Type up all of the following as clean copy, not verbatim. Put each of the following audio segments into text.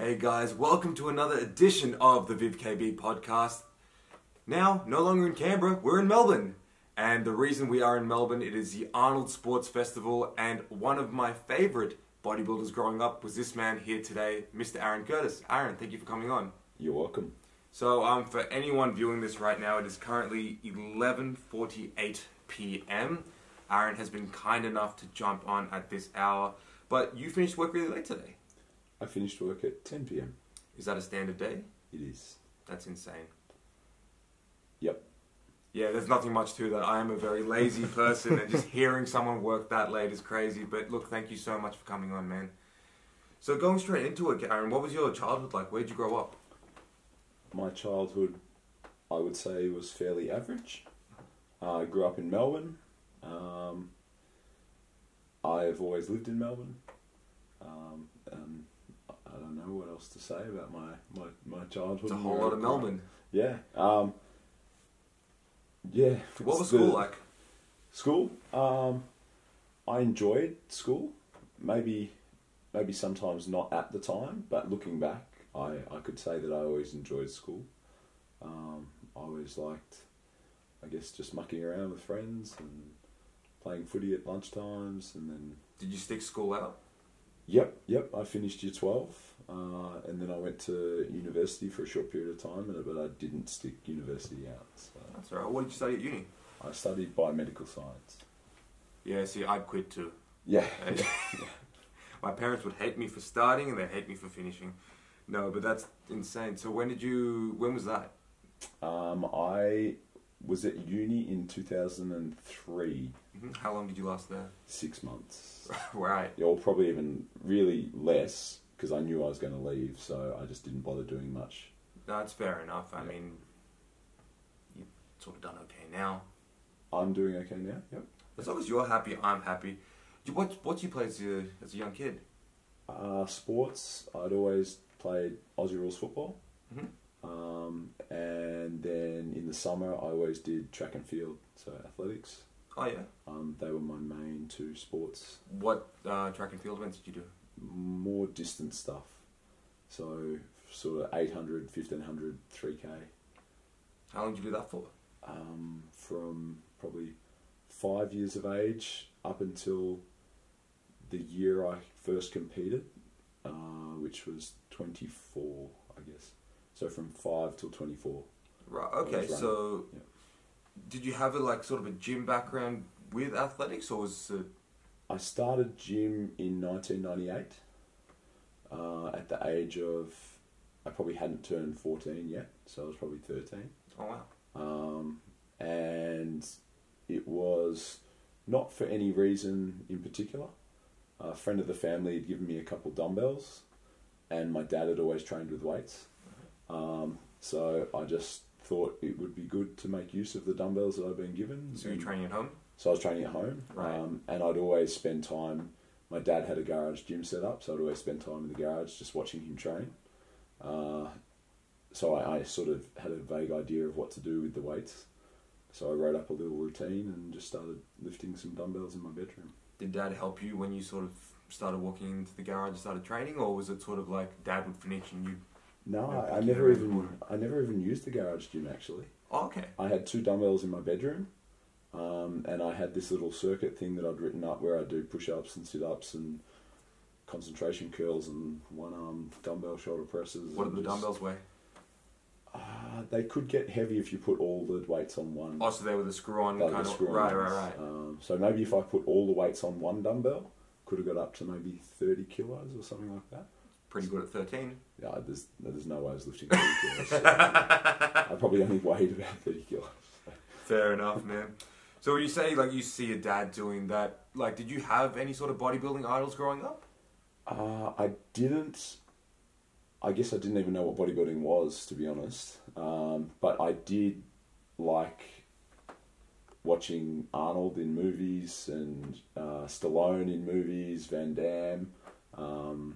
Hey guys, welcome to another edition of the VivKB podcast. Now, no longer in Canberra, we're in Melbourne. And the reason we are in Melbourne, it is the Arnold Sports Festival, and one of my favourite bodybuilders growing up was this man here today, Mr. Aaron Curtis. Aaron, thank you for coming on. You're welcome. So for anyone viewing this right now, it is currently 11:48 p.m. Aaron has been kind enough to jump on at this hour, but you finished work really late today. I finished work at 10 p.m. Is that a standard day? It is. That's insane. Yep. Yeah, there's nothing much to that. I am a very lazy person, and just hearing someone work that late is crazy. But look, thank you so much for coming on, man. So going straight into it, Aaron, what was your childhood like? Where did you grow up? My childhood, I would say, was fairly average. I grew up in Melbourne. I've always lived in Melbourne. And I don't know what else to say about my childhood. It's a whole lot of Melbourne. Yeah. Yeah. What was school like? School? I enjoyed school. Maybe sometimes not at the time, but looking back, I could say that I always enjoyed school. I always liked, I guess, just mucking around with friends and playing footy at lunchtimes, and then... Did you stick school out? Yep. I finished year 12, and then I went to university for a short period of time, but I didn't stick university out. So. That's all right. What did you study at uni? I studied biomedical science. Yeah, see, I'd quit too. Yeah. My parents would hate me for starting, and they'd hate me for finishing. No, but that's insane. So when was that? I was at uni in 2003. Mm-hmm. How long did you last there? 6 months. Right. Yeah, or probably even really less, because I knew I was going to leave, so I just didn't bother doing much. No, that's fair enough. I mean, you've sort of done okay now. I'm doing okay now, yep. As long as you're happy, I'm happy. What do you play as a young kid? Sports, I'd always played Aussie rules football. Mm-hmm. And then in the summer, I always did track and field, so athletics. Oh, yeah? They were my main two sports. What track and field events did you do? More distant stuff. So sort of 800, 1500, 3K. How long did you do that for? From probably 5 years of age up until the year I first competed, which was 24, I guess. So from 5 till 24. Right, okay, so yeah. Did you have sort of a gym background with athletics, or was it... I started gym in 1998 at the age of... I probably hadn't turned 14 yet, so I was probably 13. Oh, wow. And it was not for any reason in particular. A friend of the family had given me a couple dumbbells, and my dad had always trained with weights. So I just thought it would be good to make use of the dumbbells that I've been given. So you're training at home? So I was training at home, right. And I'd always spend time... My dad had a garage gym set up, so I'd always spend time in the garage just watching him train. So I sort of had a vague idea of what to do with the weights. So I wrote up a little routine and just started lifting some dumbbells in my bedroom. Did Dad help you when you sort of started walking into the garage and started training, or was it sort of like Dad would finish and you... No, I never even used the garage gym, actually. Oh, okay. I had 2 dumbbells in my bedroom, and I had this little circuit thing that I'd written up where I'd do push-ups and sit-ups and concentration curls and one-arm dumbbell shoulder presses. What did the dumbbells weigh? They could get heavy if you put all the weights on one. Oh, so they were the screw-on kind of... Right. So maybe if I put all the weights on one dumbbell, could have got up to maybe 30 kilos or something like that. Pretty good at 13. Yeah, there's no way I was lifting 30 kilos. So I probably only weighed about 30 kilos. Fair enough, man. So when you say, you see your dad doing that, did you have any sort of bodybuilding idols growing up? I didn't. I guess I didn't even know what bodybuilding was, to be honest. But I did like watching Arnold in movies and Stallone in movies, Van Damme,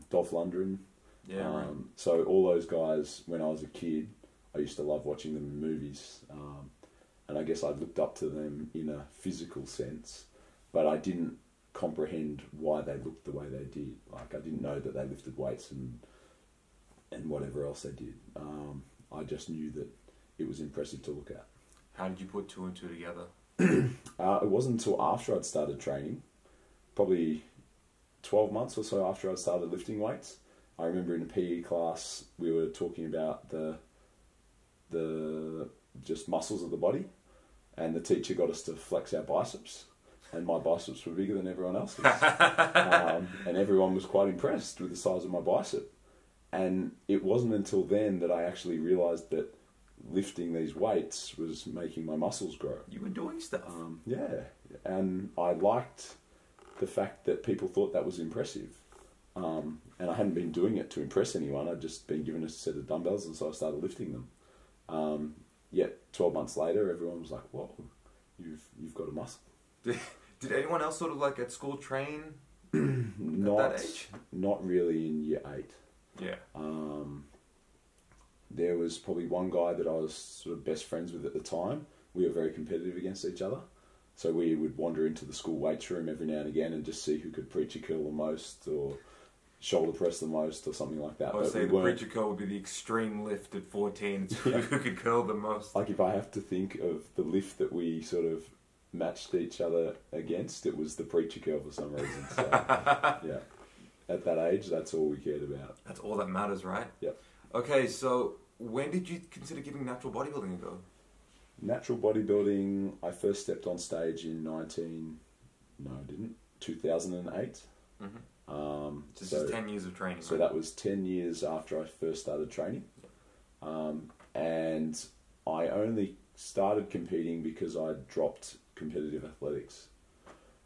Dolph Lundgren. Yeah, right. So all those guys, when I was a kid, I used to love watching them in movies. And I guess I looked up to them in a physical sense, but I didn't comprehend why they looked the way they did. I didn't know that they lifted weights and whatever else they did. I just knew that it was impressive to look at. How did you put two and two together? It wasn't until after I'd started training, probably 12 months or so after I'd started lifting weights. I remember in a PE class we were talking about the just muscles of the body, and the teacher got us to flex our biceps, and my biceps were bigger than everyone else's. And everyone was quite impressed with the size of my bicep. And it wasn't until then that I actually realised that lifting these weights was making my muscles grow. You were doing stuff. Yeah, and I liked the fact that people thought that was impressive. And I hadn't been doing it to impress anyone. I'd just been given a set of dumbbells, and so I started lifting them. Yet 12 months later, everyone was like, "Whoa, you've got a muscle." Did anyone else sort of like at school train Not at that age? Not really in year 8. Yeah. There was probably one guy that I was sort of best friends with at the time. We were very competitive against each other. So we would wander into the school weights room every now and again and just see who could preacher curl the most or shoulder press the most or something like that. I would say the preacher curl would be the extreme lift at 14. It's who could curl the most. Like if I have to think of the lift that we sort of matched each other against, it was the preacher curl for some reason. So, yeah. At that age, that's all we cared about. That's all that matters, right? Yep. Okay, so when did you consider giving natural bodybuilding a go? Natural bodybuilding, I first stepped on stage in 2008. Mm-hmm. This is 10 years of training, So right? that was 10 years after I first started training. And I only started competing because I dropped competitive athletics.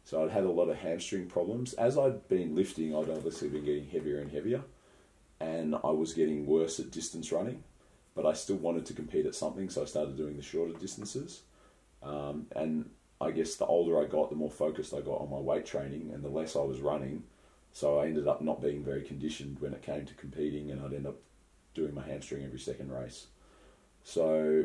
So I'd had a lot of hamstring problems. As I'd been lifting, I'd obviously been getting heavier and heavier, and I was getting worse at distance running, but I still wanted to compete at something, so I started doing the shorter distances. And I guess the older I got, the more focused I got on my weight training, and the less I was running. So I ended up not being very conditioned when it came to competing, and I'd end up doing my hamstring every second race. So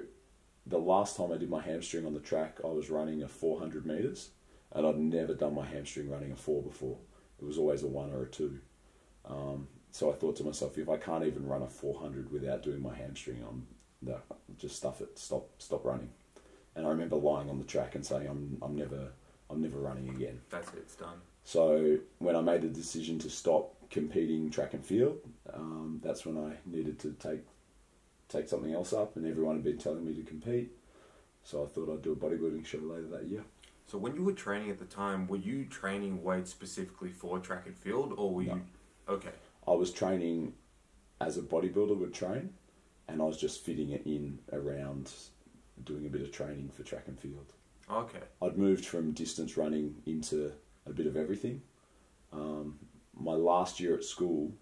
the last time I did my hamstring on the track, I was running a 400 metres, and I'd never done my hamstring running a 4 before. It was always a 1 or a 2. So I thought to myself, if I can't even run a 400 without doing my hamstring, just stuff it, stop running. And I remember lying on the track and saying, I'm never running again. That's it, it's done. So when I made the decision to stop competing track and field, that's when I needed to take something else up, and everyone had been telling me to compete. So I thought I'd do a bodybuilding show later that year. So when you were training at the time, were you training weights specifically for track and field, or were you... Okay. I was training as a bodybuilder would train, and I was just fitting it in around doing a bit of training for track and field. Okay. I'd moved from distance running into a bit of everything. My last year at school,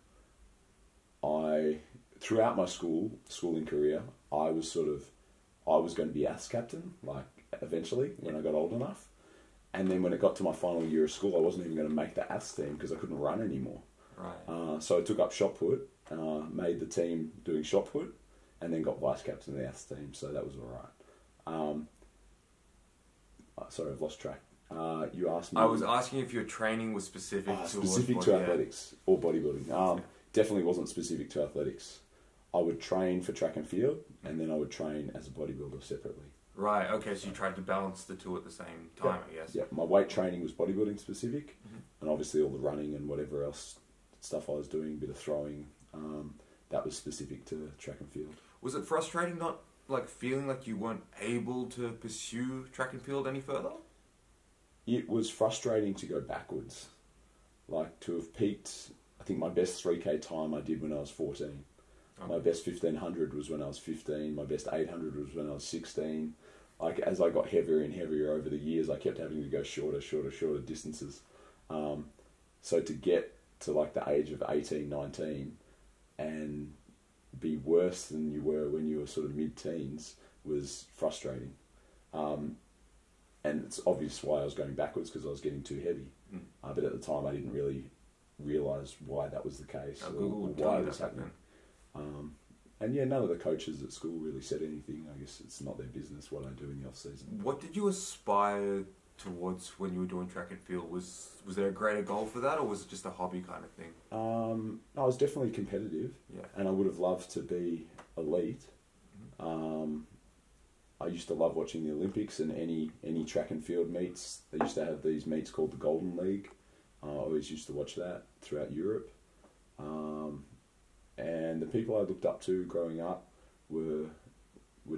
throughout my schooling career, I was going to be ATHS captain, like eventually when I got old enough. And then when it got to my final year of school, I wasn't even going to make the ATHS team because I couldn't run anymore. Right. So I took up shot put, made the team doing shot put, and then got vice captain of the ATHS team. So that was all right. Sorry, I've lost track. You asked me. I was asking if your training was specific to athletics or bodybuilding. Definitely wasn't specific to athletics. I would train for track and field, and then I would train as a bodybuilder separately. Right, okay, so you tried to balance the two at the same time, I guess. Yeah, my weight training was bodybuilding specific, and obviously all the running and whatever else stuff I was doing, a bit of throwing, that was specific to track and field. Was it frustrating not feeling like you weren't able to pursue track and field any further? It was frustrating to go backwards. Like to have peaked, I think my best 3K time I did when I was 14. Okay. My best 1500 was when I was 15. My best 800 was when I was 16. Like as I got heavier and heavier over the years, I kept having to go shorter distances. So to get to like the age of 18, 19 and be worse than you were when you were sort of mid-teens was frustrating. And it's obvious why I was going backwards, because I was getting too heavy. But at the time I didn't really realise why that was the case, or why it was happening. And yeah, none of the coaches at school really said anything. I guess it's not their business what I do in the off-season. What did you aspire towards when you were doing track and field? Was there a greater goal for that, or was it just a hobby kind of thing? I was definitely competitive, Yeah. and I would have loved to be elite. I used to love watching the Olympics and any track and field meets. They used to have these meets called the Golden League. I always used to watch that throughout Europe. And the people I looked up to growing up were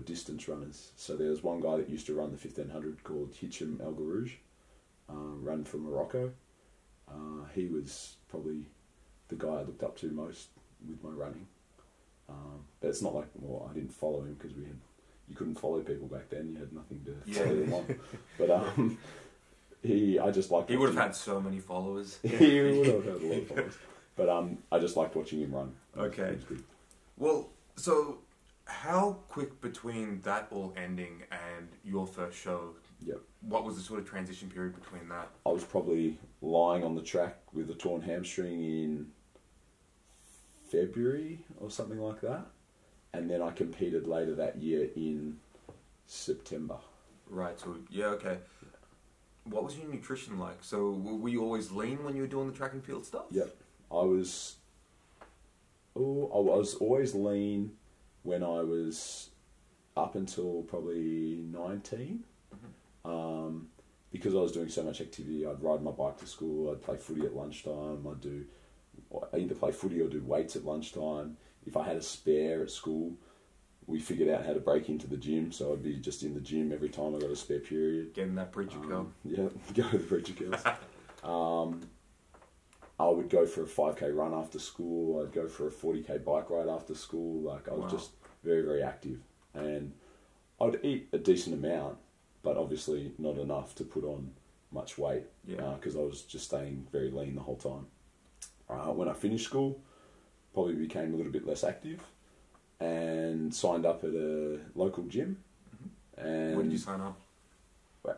distance runners. So there was one guy that used to run the 1500 called Hicham El Garouj, run from Morocco. He was probably the guy I looked up to most with my running. But it's not like, well, I didn't follow him because you couldn't follow people back then. You had nothing to follow them on. But I just liked. He would have had so many followers. He would have had a lot of followers. But I just liked watching him run. Okay. It was good. Well, so how quick between that all ending and your first show? Yep. What was the sort of transition period between that? I was probably lying on the track with a torn hamstring in February or something like that. And then I competed later that year in September. Right, so, yeah, okay. What was your nutrition like? So, were you always lean when you were doing the track and field stuff? Yep. I was always lean when I was up until probably 19. Because I was doing so much activity. I'd ride my bike to school, I'd play footy at lunchtime, I'd either play footy or do weights at lunchtime. If I had a spare at school, we figured out how to break into the gym, so I'd be just in the gym every time I got a spare period. Getting that preacher curl. Yeah, go to the preacher curls. I would go for a 5k run after school, I'd go for a 40k bike ride after school. Like, I was just very, very active. And I'd eat a decent amount, but obviously not enough to put on much weight, because I was just staying very lean the whole time. When I finished school, probably became a little bit less active and signed up at a local gym. And when did you sign up?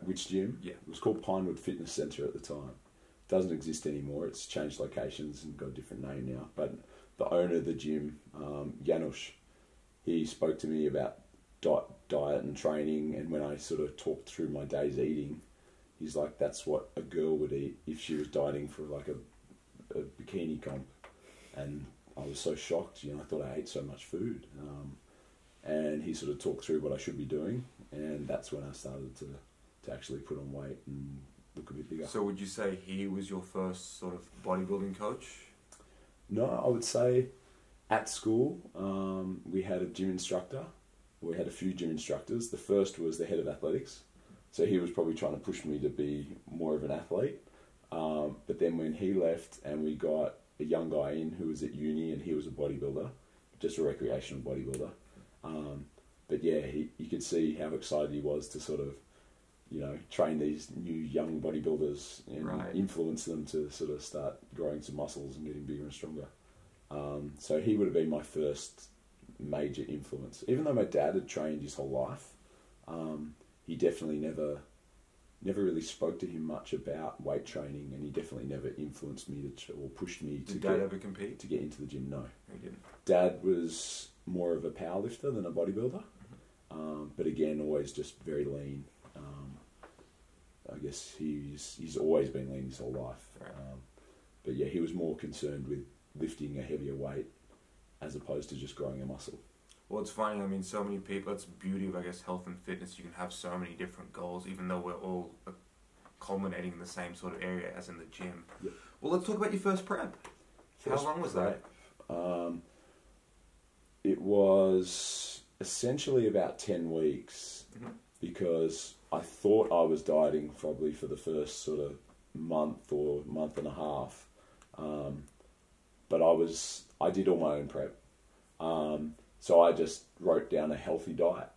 Which gym? Yeah. It was called Pinewood Fitness Centre at the time. It doesn't exist anymore. It's changed locations and got a different name now. But the owner of the gym, Janusz, he spoke to me about diet and training, and when I sort of talked through my day's eating, he's like, that's what a girl would eat if she was dieting for like a bikini comp. And I was so shocked, I thought I ate so much food. And he sort of talked through what I should be doing, and that's when I started to actually put on weight and look a bit bigger. So would you say he was your first sort of bodybuilding coach? No, I would say at school, we had a gym instructor. We had a few gym instructors. The first was the head of athletics. So he was probably trying to push me to be more of an athlete. But then when he left and we got a young guy in who was at uni, and he was a bodybuilder, just a recreational bodybuilder. But yeah, you could see how excited he was to sort of, train these new young bodybuilders and influence them to sort of start growing some muscles and getting bigger and stronger. So he would have been my first major influence. Even though my dad had trained his whole life, he definitely never really spoke to him much about weight training, and he definitely never influenced me or pushed me to Dad ever compete? To get into the gym. No, he didn't. Dad was more of a powerlifter than a bodybuilder, but again, always just very lean. I guess he's always been lean his whole life. Right. But yeah, he was more concerned with lifting a heavier weight as opposed to just growing a muscle. Well, it's funny, so many people, that's the beauty of, health and fitness. You can have so many different goals, even though we're all culminating in the same sort of area as in the gym. Yep. Well, let's talk about your first prep. How long was that? It was essentially about 10 weeks, because I thought I was dieting probably for the first sort of month or month and a half. But I did all my own prep. So I just wrote down a healthy diet,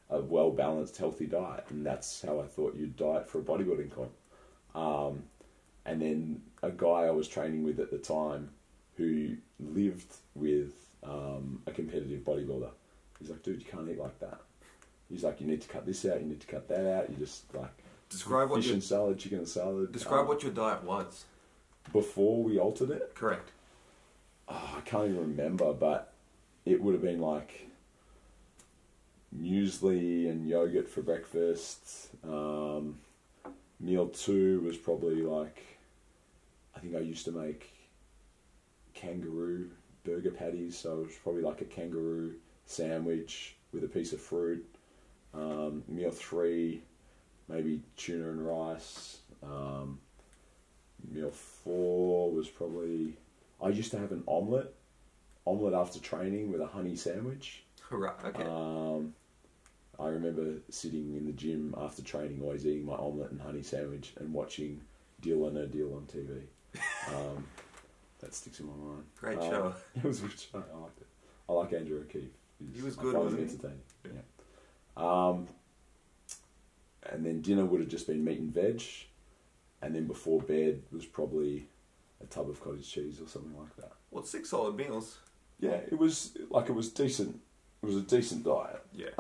a well-balanced healthy diet, and that's how I thought you'd diet for a bodybuilding comp. And then a guy I was training with at the time who lived with a competitive bodybuilder, he's like, dude, you can't eat like that. He's like, you need to cut this out, you need to cut that out, you just like describe fish and salad, chicken and salad. Describe what your diet was. Before we altered it? Correct. Oh, I can't even remember, but it would have been like muesli and yogurt for breakfast, Meal 2 was probably like, I think I used to make kangaroo burger patties, so it was probably like a kangaroo sandwich with a piece of fruit. Meal 3, maybe tuna and rice. Meal 4 was probably, I used to have an omelette after training with a honey sandwich. Right, okay. I remember sitting in the gym after training, always eating my omelette and honey sandwich and watching Deal or No Deal on TV. That sticks in my mind. Great show. It was a good show. I liked it. I like Andrew O'Keefe. He was good, wasn't he? Entertaining. Yeah. And then dinner would have just been meat and veg, and then before bed was probably a tub of cottage cheese or something like that. Well, 6 solid meals. Yeah, it was decent. It was a decent diet. Yeah.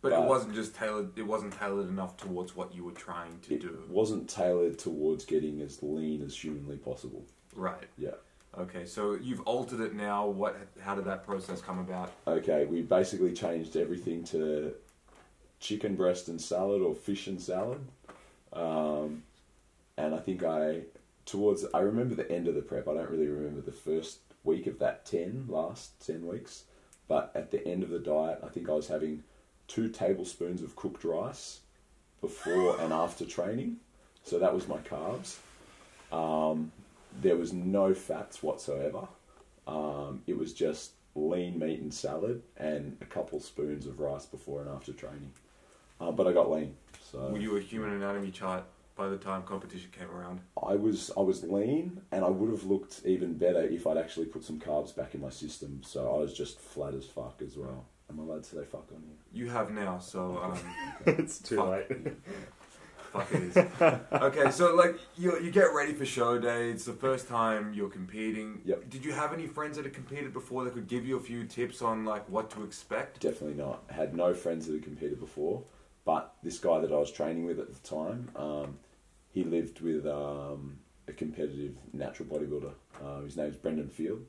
But it wasn't just tailored. It wasn't tailored enough towards what you were trying to do. It wasn't tailored towards getting as lean as humanly possible. Right. Yeah. Okay, so you've altered it now. How did that process come about? Okay, we basically changed everything to chicken breast and salad or fish and salad. And I think I remember the end of the prep. I don't really remember the first week of that last 10 weeks. But at the end of the diet, I think I was having 2 tablespoons of cooked rice before and after training. So that was my carbs. There was no fats whatsoever. It was just lean meat and salad and a couple spoons of rice before and after training. But I got lean. So Were you a human anatomy chart by the time competition came around? I was lean, and I would have looked even better if I'd actually put some carbs back in my system. So I was just flat as fuck as well. Am I allowed to say fuck on here? You have now, so it's too late. Fuck it is. Okay, so like you get ready for show day. It's the first time you're competing. Yep. Did you have any friends that had competed before that could give you a few tips on like what to expect? Definitely not. I had no friends that had competed before, but this guy that I was training with at the time, he lived with a competitive natural bodybuilder. His name's Brendan Field.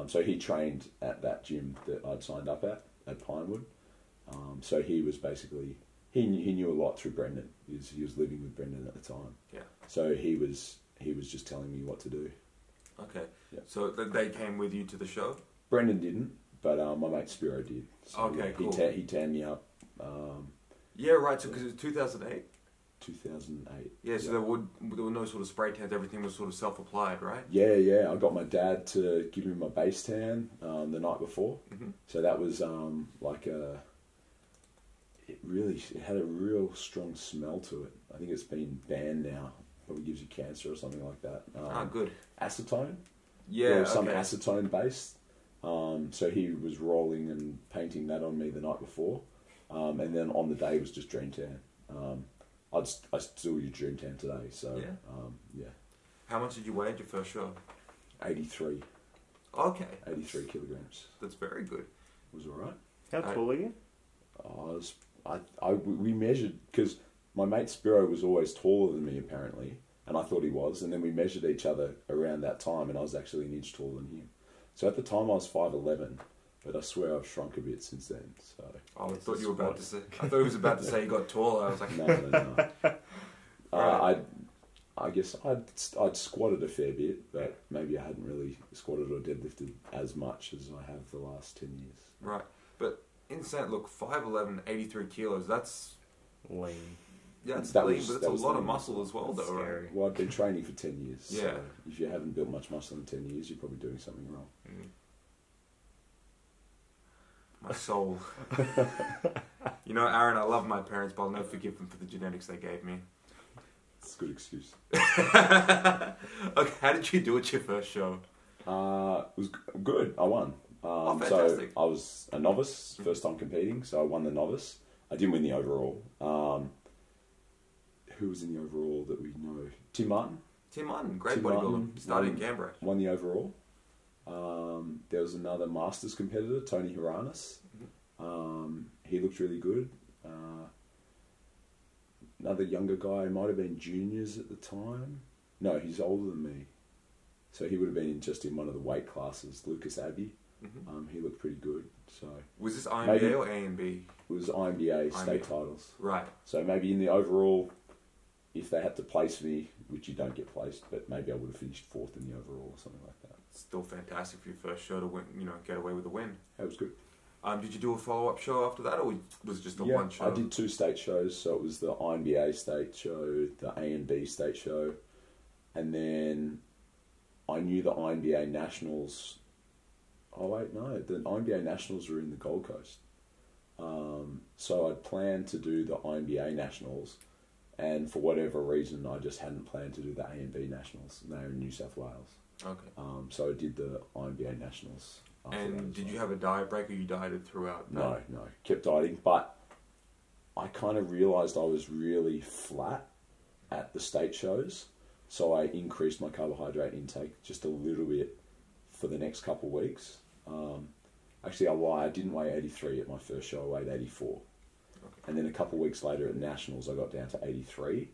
So he trained at that gym that I'd signed up at Pinewood. So he was basically, he knew a lot through Brendan. He was living with Brendan at the time. Yeah. So he was just telling me what to do. Okay. Yeah. So they came with you to the show? Brendan didn't, but my mate Spiro did. So Okay, cool. He tanned me up. Yeah, right. So because it was 2008. 2008. Yeah. So there were no sort of spray tans. Everything was sort of self-applied, right? Yeah. I got my dad to give me my base tan the night before. Mm-hmm. So that was it had a real strong smell to it. I think it's been banned now. Probably gives you cancer or something like that. Good. Acetone. Yeah. There was some okay. acetone based. So he was rolling and painting that on me the night before, and then on the day was just dream tan. I still use dream tan today. So yeah. How much did you weigh at your first show? 83. Okay. 83 kilograms. That's very good. It was all right. How tall are you? We measured, because my mate Spiro was always taller than me apparently, and I thought he was, and then we measured each other around that time, and I was actually an inch taller than him. So at the time I was 5'11", but I swear I've shrunk a bit since then. So I thought you were about to say. I thought he was about to say you got taller. I was like, no. Right. I guess I'd squatted a fair bit, but maybe I hadn't really squatted or deadlifted as much as I have the last 10 years. Right, but insane. Look, 5'11", 83 kilos. That's lean. Yeah, it's That lean, was- but it's that a was lot of lean. muscle as well, though, right? Scary. Well, I've been training for 10 years. Yeah. So if you haven't built much muscle in 10 years, you're probably doing something wrong. My soul. You know, Aaron, I love my parents, but I'll never forgive them for the genetics they gave me. It's a good excuse. Okay, how did you do at your first show? It was good. I won. So fantastic. I was a novice, first time competing, so I won the novice. I didn't win the overall. Who was in the overall that we know? Tim Martin. Tim Martin, great Tim bodybuilder. Martin Started in Canberra. Won the overall. There was another Masters competitor, Tony Haranis. He looked really good. Another younger guy, might have been juniors at the time. No, he's older than me. So he would have been just in one of the weight classes, Lucas Abbey. He looked pretty good. So Was this IMBA Maybe- or A and B? it was IMBA state titles. Right. So maybe in the overall, if they had to place me, which you don't get placed, but maybe I would have finished fourth in the overall or something like that. Still fantastic for your first show to win, get away with a win. That was good. Did you do a follow-up show after that, or was it just a one show? I did 2 state shows, so it was the INBA state show, the A&B state show, and then I knew the INBA Nationals. Oh wait, no, the INBA Nationals were in the Gold Coast. So I'd planned to do the INBA Nationals, and for whatever reason, I just hadn't planned to do the A&B Nationals, and they were in New South Wales. Okay. So I did the INBA Nationals. And did you have a diet break, or you dieted throughout? No, kept dieting, but I kind of realised I was really flat at the state shows, so I increased my carbohydrate intake just a little bit for the next couple of weeks. Actually, I lied. I didn't weigh 83 at my first show. I weighed 84. Okay. And then a couple of weeks later at Nationals, I got down to 83.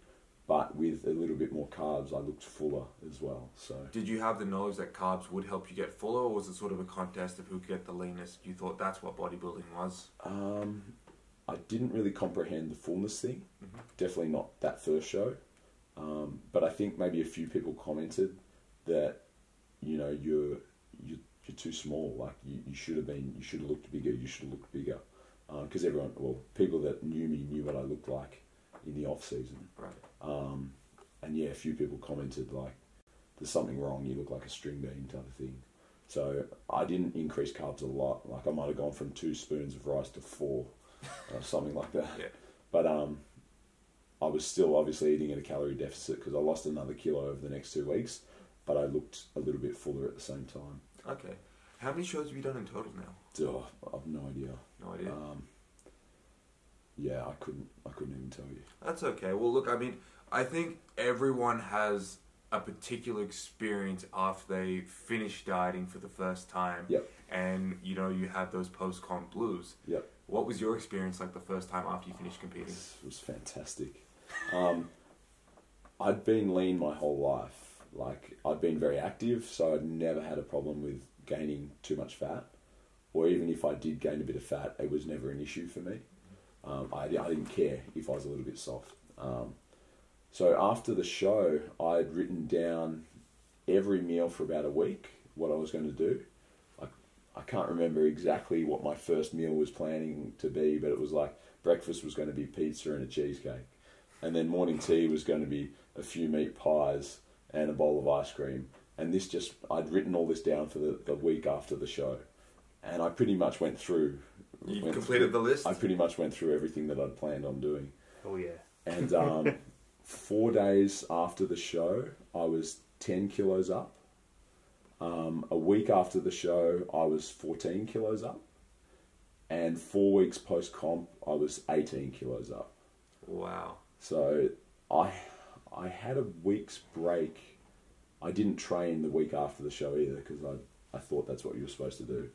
But with a little bit more carbs, I looked fuller as well. So, did you have the knowledge that carbs would help you get fuller, or was it sort of a contest of who could get the leanest? You thought that's what bodybuilding was? I didn't really comprehend the fullness thing. Mm-hmm. Definitely not that first show. But I think maybe a few people commented that, you're too small. Like you should have looked bigger. You should have looked bigger. Because people that knew me knew what I looked like in the off season. Right. And a few people commented like, "There's something wrong. You look like a string bean," type of thing. So I didn't increase carbs a lot. Like I might have gone from 2 spoons of rice to 4, or something like that. Yeah. But I was still obviously eating at a calorie deficit because I lost another kilo over the next 2 weeks, but I looked a little bit fuller at the same time. Okay. How many shows have you done in total now? Oh, I've no idea. No idea. Yeah, I couldn't even tell you. That's okay. Well, look, I think everyone has a particular experience after they finish dieting for the first time. Yep. And, you have those post-comp blues. Yep. What was your experience like the first time after you finished competing? It was fantastic. I'd been lean my whole life. Like, I'd been very active, so I'd never had a problem with gaining too much fat. Or even if I did gain a bit of fat, it was never an issue for me. I didn't care if I was a little bit soft. So after the show, I'd written down every meal for about a week, what I was going to do. I can't remember exactly what my first meal was planning to be, but it was like breakfast was going to be pizza and a cheesecake. And then morning tea was going to be a few meat pies and a bowl of ice cream. And I'd written all this down for the week after the show. And I pretty much went through... You completed the list? I pretty much went through everything that I'd planned on doing. Oh, yeah. And 4 days after the show, I was 10 kilos up. A week after the show, I was 14 kilos up. And 4 weeks post-comp, I was 18 kilos up. Wow. So I had a week's break. I didn't train the week after the show either because I thought that's what you were supposed to do.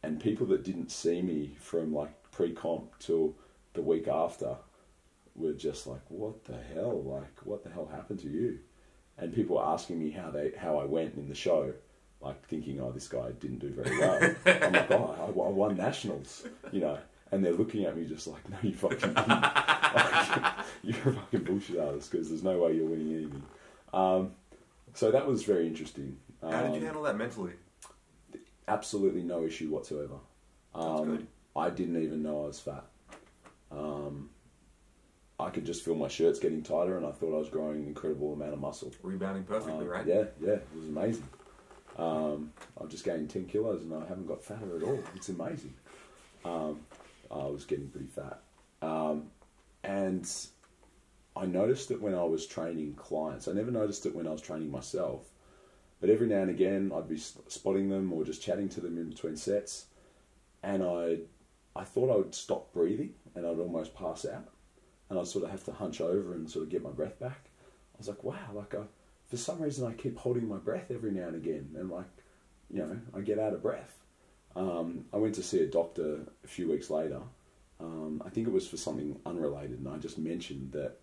And people that didn't see me from like pre-comp till the week after were just like, what the hell? Like, what the hell happened to you? And people were asking me how I went in the show, like thinking, oh, this guy didn't do very well. I'm like, oh, I won nationals, and they're looking at me just like, no, you fucking didn't. Like, you're a fucking bullshit artist because there's no way you're winning anything. So that was very interesting. How did you handle that mentally? Absolutely no issue whatsoever. That's good. I didn't even know I was fat. I could just feel my shirts getting tighter and I thought I was growing an incredible amount of muscle. Rebounding perfectly, right? Yeah, it was amazing. I've just gained 10 kilos and I haven't got fatter at all. It's amazing. I was getting pretty fat. And I noticed it when I was training clients. I never noticed it when I was training myself. But every now and again, I'd be spotting them or just chatting to them in between sets. And I thought I would stop breathing and I'd almost pass out. And I'd sort of have to hunch over and sort of get my breath back. I was like, wow, for some reason I keep holding my breath every now and again. And I get out of breath. I went to see a doctor a few weeks later. I think it was for something unrelated. And I just mentioned that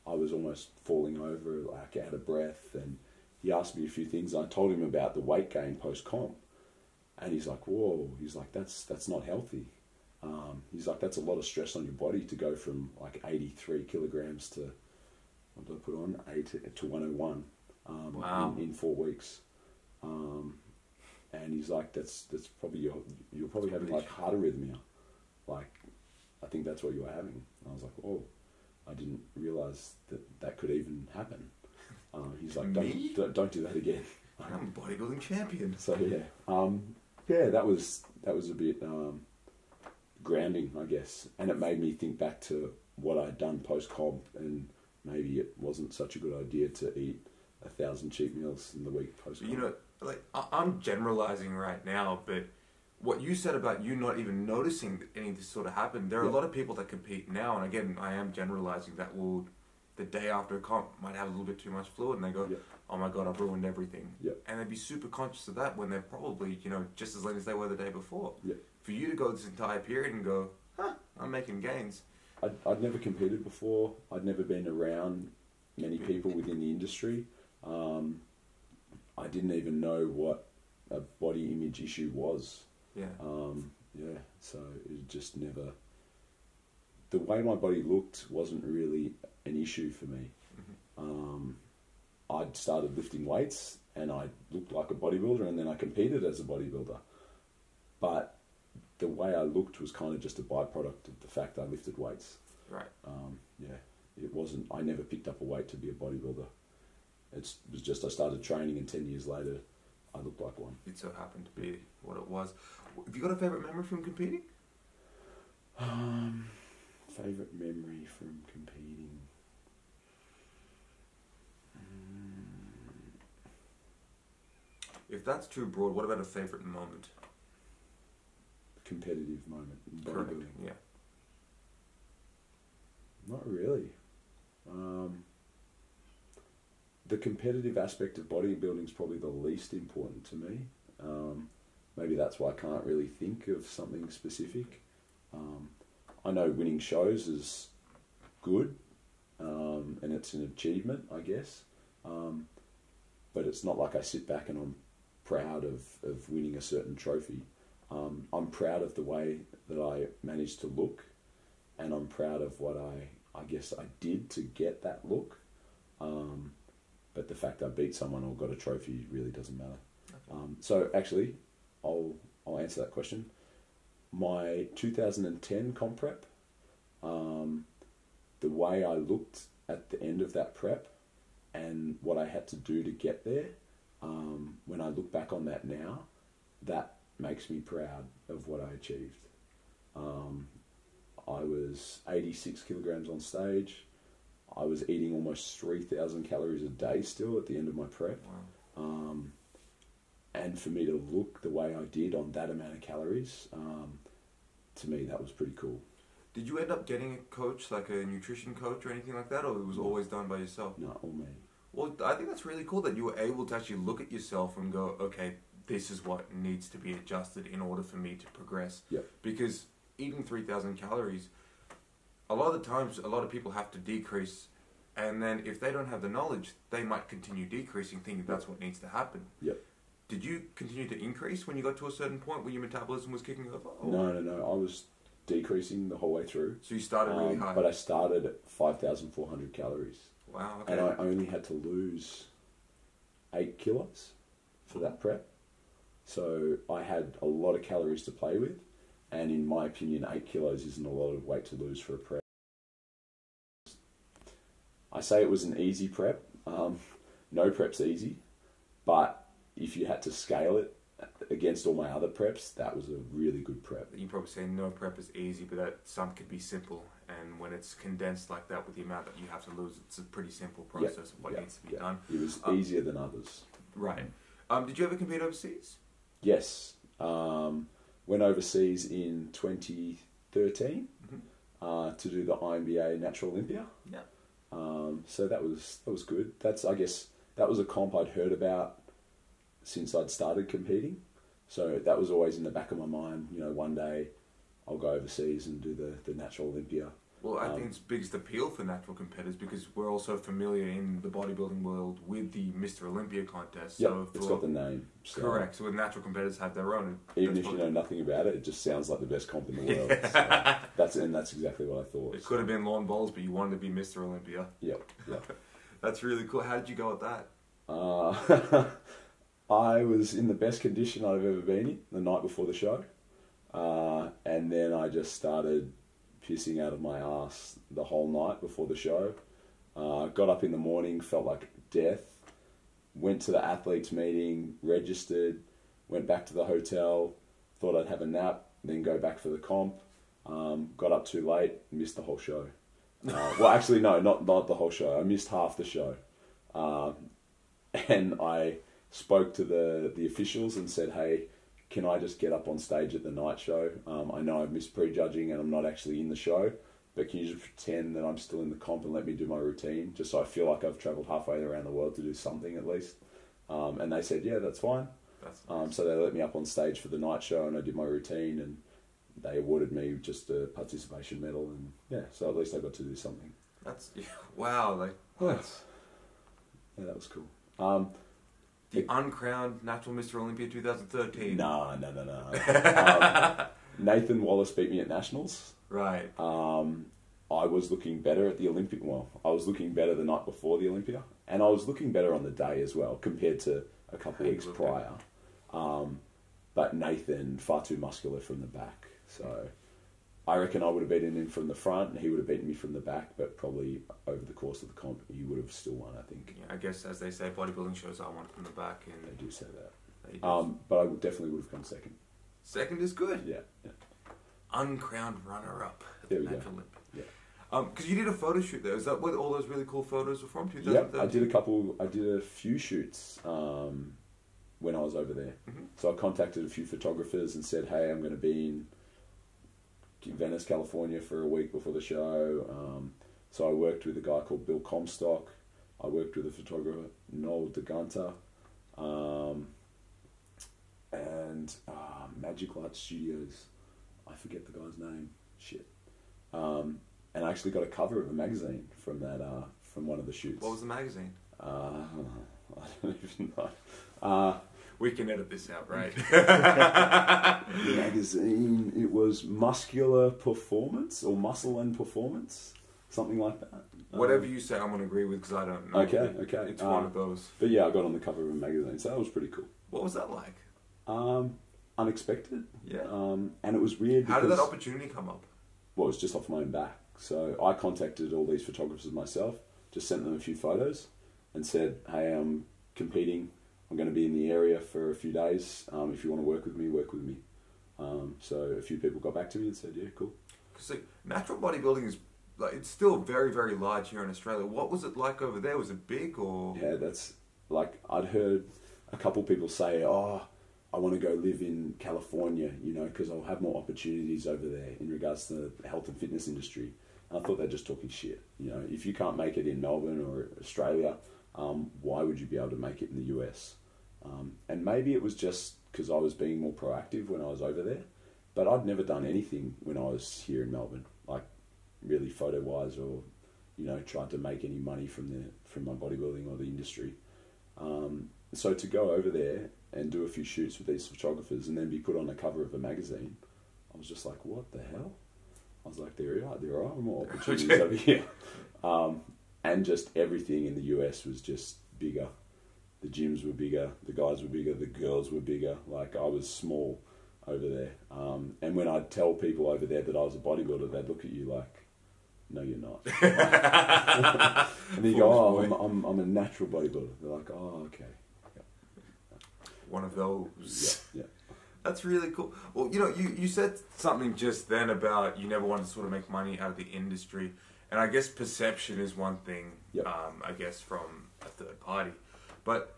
I was almost falling over, like out of breath. And he asked me a few things. I told him about the weight gain post-comp. And he's like, whoa. He's like, that's not healthy. He's like, that's a lot of stress on your body to go from like 83 kilograms to, what did I put on? 8 to 101 Wow. in 4 weeks. And he's like, that's probably you're probably having like heart arrhythmia. Like, I think that's what you were having. And I was like, oh, I didn't realise that could even happen. He's like, don't do that again. I'm a bodybuilding champion. So that was a bit grounding, I guess, and it made me think back to what I'd done post-cob, and maybe it wasn't such a good idea to eat 1,000 cheat meals in the week post-cob. You know, like, I'm generalizing right now, but what you said about you not even noticing that any of this sort of happened, there are a lot of people that compete now, and again, I am generalizing, that will, the day after a comp, might have a little bit too much fluid, and they go, oh my God, I've ruined everything. And they'd be super conscious of that when they're probably, just as lean as they were the day before. For you to go this entire period and go, I'm making gains. I'd never competed before. I'd never been around many people within the industry. I didn't even know what a body image issue was. So it just never... The way my body looked wasn't really an issue for me. I'd started lifting weights and I looked like a bodybuilder, and then I competed as a bodybuilder. But the way I looked was kind of just a byproduct of the fact I lifted weights. Right. It wasn't... I never picked up a weight to be a bodybuilder. It was just I started training, and 10 years later I looked like one. It so happened to be what it was. Have you got a favourite memory from competing? Favourite memory from competing? If that's too broad, what about a favourite moment? Competitive moment in Correct. bodybuilding? Yeah. Not really. The competitive aspect of bodybuilding is probably the least important to me. Maybe that's why I can't really think of something specific. I know winning shows is good, and it's an achievement, I guess. But it's not like I sit back and I'm proud of winning a certain trophy. I'm proud of the way that I managed to look, and I'm proud of what I guess I did to get that look. But the fact I beat someone or got a trophy really doesn't matter. Okay. So actually, I'll answer that question. My 2010 comp prep, the way I looked at the end of that prep and what I had to do to get there, when I look back on that now, that makes me proud of what I achieved. I was 86 kilograms on stage. I was eating almost 3,000 calories a day still at the end of my prep. Wow. And for me to look the way I did on that amount of calories, to me that was pretty cool. Did you end up getting a coach, like a nutrition coach or anything like that, or it was always done by yourself? No, all me. Well, I think that's really cool that you were able to actually look at yourself and go, okay, this is what needs to be adjusted in order for me to progress. Yep. Because eating 3,000 calories, a lot of the times, a lot of people have to decrease, and then if they don't have the knowledge, they might continue decreasing, thinking that's what needs to happen. Yep. Did you continue to increase when you got to a certain point where your metabolism was kicking over? Or? No. I was decreasing the whole way through. So you started really high? But I started at 5,400 calories. Wow, okay. And I only had to lose 8 kilos for that prep. So I had a lot of calories to play with. And in my opinion, 8 kilos isn't a lot of weight to lose for a prep. I say it was an easy prep. No prep's easy. But if you had to scale it against all my other preps, that was a really good prep. You probably say no prep is easy, but that some could be simple. And when it's condensed like that with the amount that you have to lose, it's a pretty simple process of what needs to be done. It was easier than others. Right. Did you ever compete overseas? Yes. Went overseas in 2013 to do the INBA Natural Olympia. Yeah. So that was good. I guess that was a comp I'd heard about since I'd started competing. So that was always in the back of my mind. One day I'll go overseas and do the Natural Olympia. Well, I think it's biggest appeal for natural competitors because we're also familiar in the bodybuilding world with the Mr. Olympia contest. Yep, So it's got the name. So correct. So with natural competitors have their own. even if you know nothing about it, it just sounds like the best comp in the world. So that's exactly what I thought. It could have been lawn bowls, but you wanted to be Mr. Olympia. Yep. That's really cool. How did you go with that? I was in the best condition I've ever been in the night before the show. And then I just started pissing out of my ass the whole night before the show. Got up in the morning, felt like death. Went to the athletes meeting, registered, went back to the hotel, thought I'd have a nap, then go back for the comp. Got up too late, missed the whole show. Well, actually, no, not the whole show. I missed half the show. And I spoke to the officials and said, hey, can I just get up on stage at the night show? I know I've missed prejudging and I'm not actually in the show, but can you just pretend that I'm still in the comp and let me do my routine, just so I feel like I've travelled halfway around the world to do something at least? And they said, yeah, that's fine. That's nice. So they let me up on stage for the night show and I did my routine and they awarded me just a participation medal and yeah, so at least I got to do something. That's, wow. Like, Yeah, that was cool. the uncrowned Natural Mr. Olympia 2013. No. Nathan Wallace beat me at Nationals. Right. I was looking better at the Olympic. Well, I was looking better the night before the Olympia, and I was looking better on the day as well compared to a couple of weeks prior. But Nathan, far too muscular from the back, so I reckon I would have beaten him from the front, and he would have beaten me from the back. But probably over the course of the comp, he would have still won. I think. Yeah, I guess as they say, bodybuilding shows are one from the back, and They do say that. they do. But I definitely would have come second. Second is good. Yeah. Uncrowned runner-up at There the we go. Natural Olympia. Yeah. Because you did a photo shoot there. Is that what all those really cool photos were from? Yeah, 2013? I did a few shoots when I was over there. Mhm. So I contacted a few photographers and said, hey, I'm going to be in Venice, California for a week before the show. So I worked with a guy called Bill Comstock. I worked with a photographer, Noel DeGunta, and Magic Light Studios. I forget the guy's name. Shit. And I actually got a cover of a magazine from that from one of the shoots. What was the magazine? I don't even know. We can edit this out, right? The magazine, it was Muscular Performance or Muscle and Performance, something like that. Whatever you say, I'm going to agree with because I don't know. Okay. It's one of those. But yeah, I got on the cover of a magazine, so that was pretty cool. What was that like? Unexpected. Yeah. And it was weird. How did that because- opportunity come up? Well, it was just off my own back. So I contacted all these photographers myself, just sent them a few photos and said, hey, I'm competing. I'm going to be in the area for a few days. If you want to work with me, work with me. So a few people got back to me and said, yeah, cool. Because natural bodybuilding is like it's still very, very large here in Australia. What was it like over there? Was it big or? Yeah, that's like I'd heard a couple people say, oh, I want to go live in California, because I'll have more opportunities over there in regards to the health and fitness industry. And I thought they're just talking shit. If you can't make it in Melbourne or Australia, why would you be able to make it in the US? And maybe it was just because I was being more proactive when I was over there, but I'd never done anything when I was here in Melbourne, like really photo-wise or, tried to make any money from my bodybuilding or the industry. So to go over there and do a few shoots with these photographers and then be put on the cover of a magazine, I was just like, what the hell? I was like, there are more opportunities over here. And just everything in the US was just bigger. The gyms were bigger, the guys were bigger, the girls were bigger. Like, I was small over there. And when I'd tell people over there that I was a bodybuilder, they'd look at you like, no, you're not. And you go, oh, I'm a natural bodybuilder. They're like, oh, okay. One of those. Yeah. That's really cool. Well, you said something just then about you never wanted to sort of make money out of the industry. And I guess perception is one thing, Yep. I guess, from a third party. But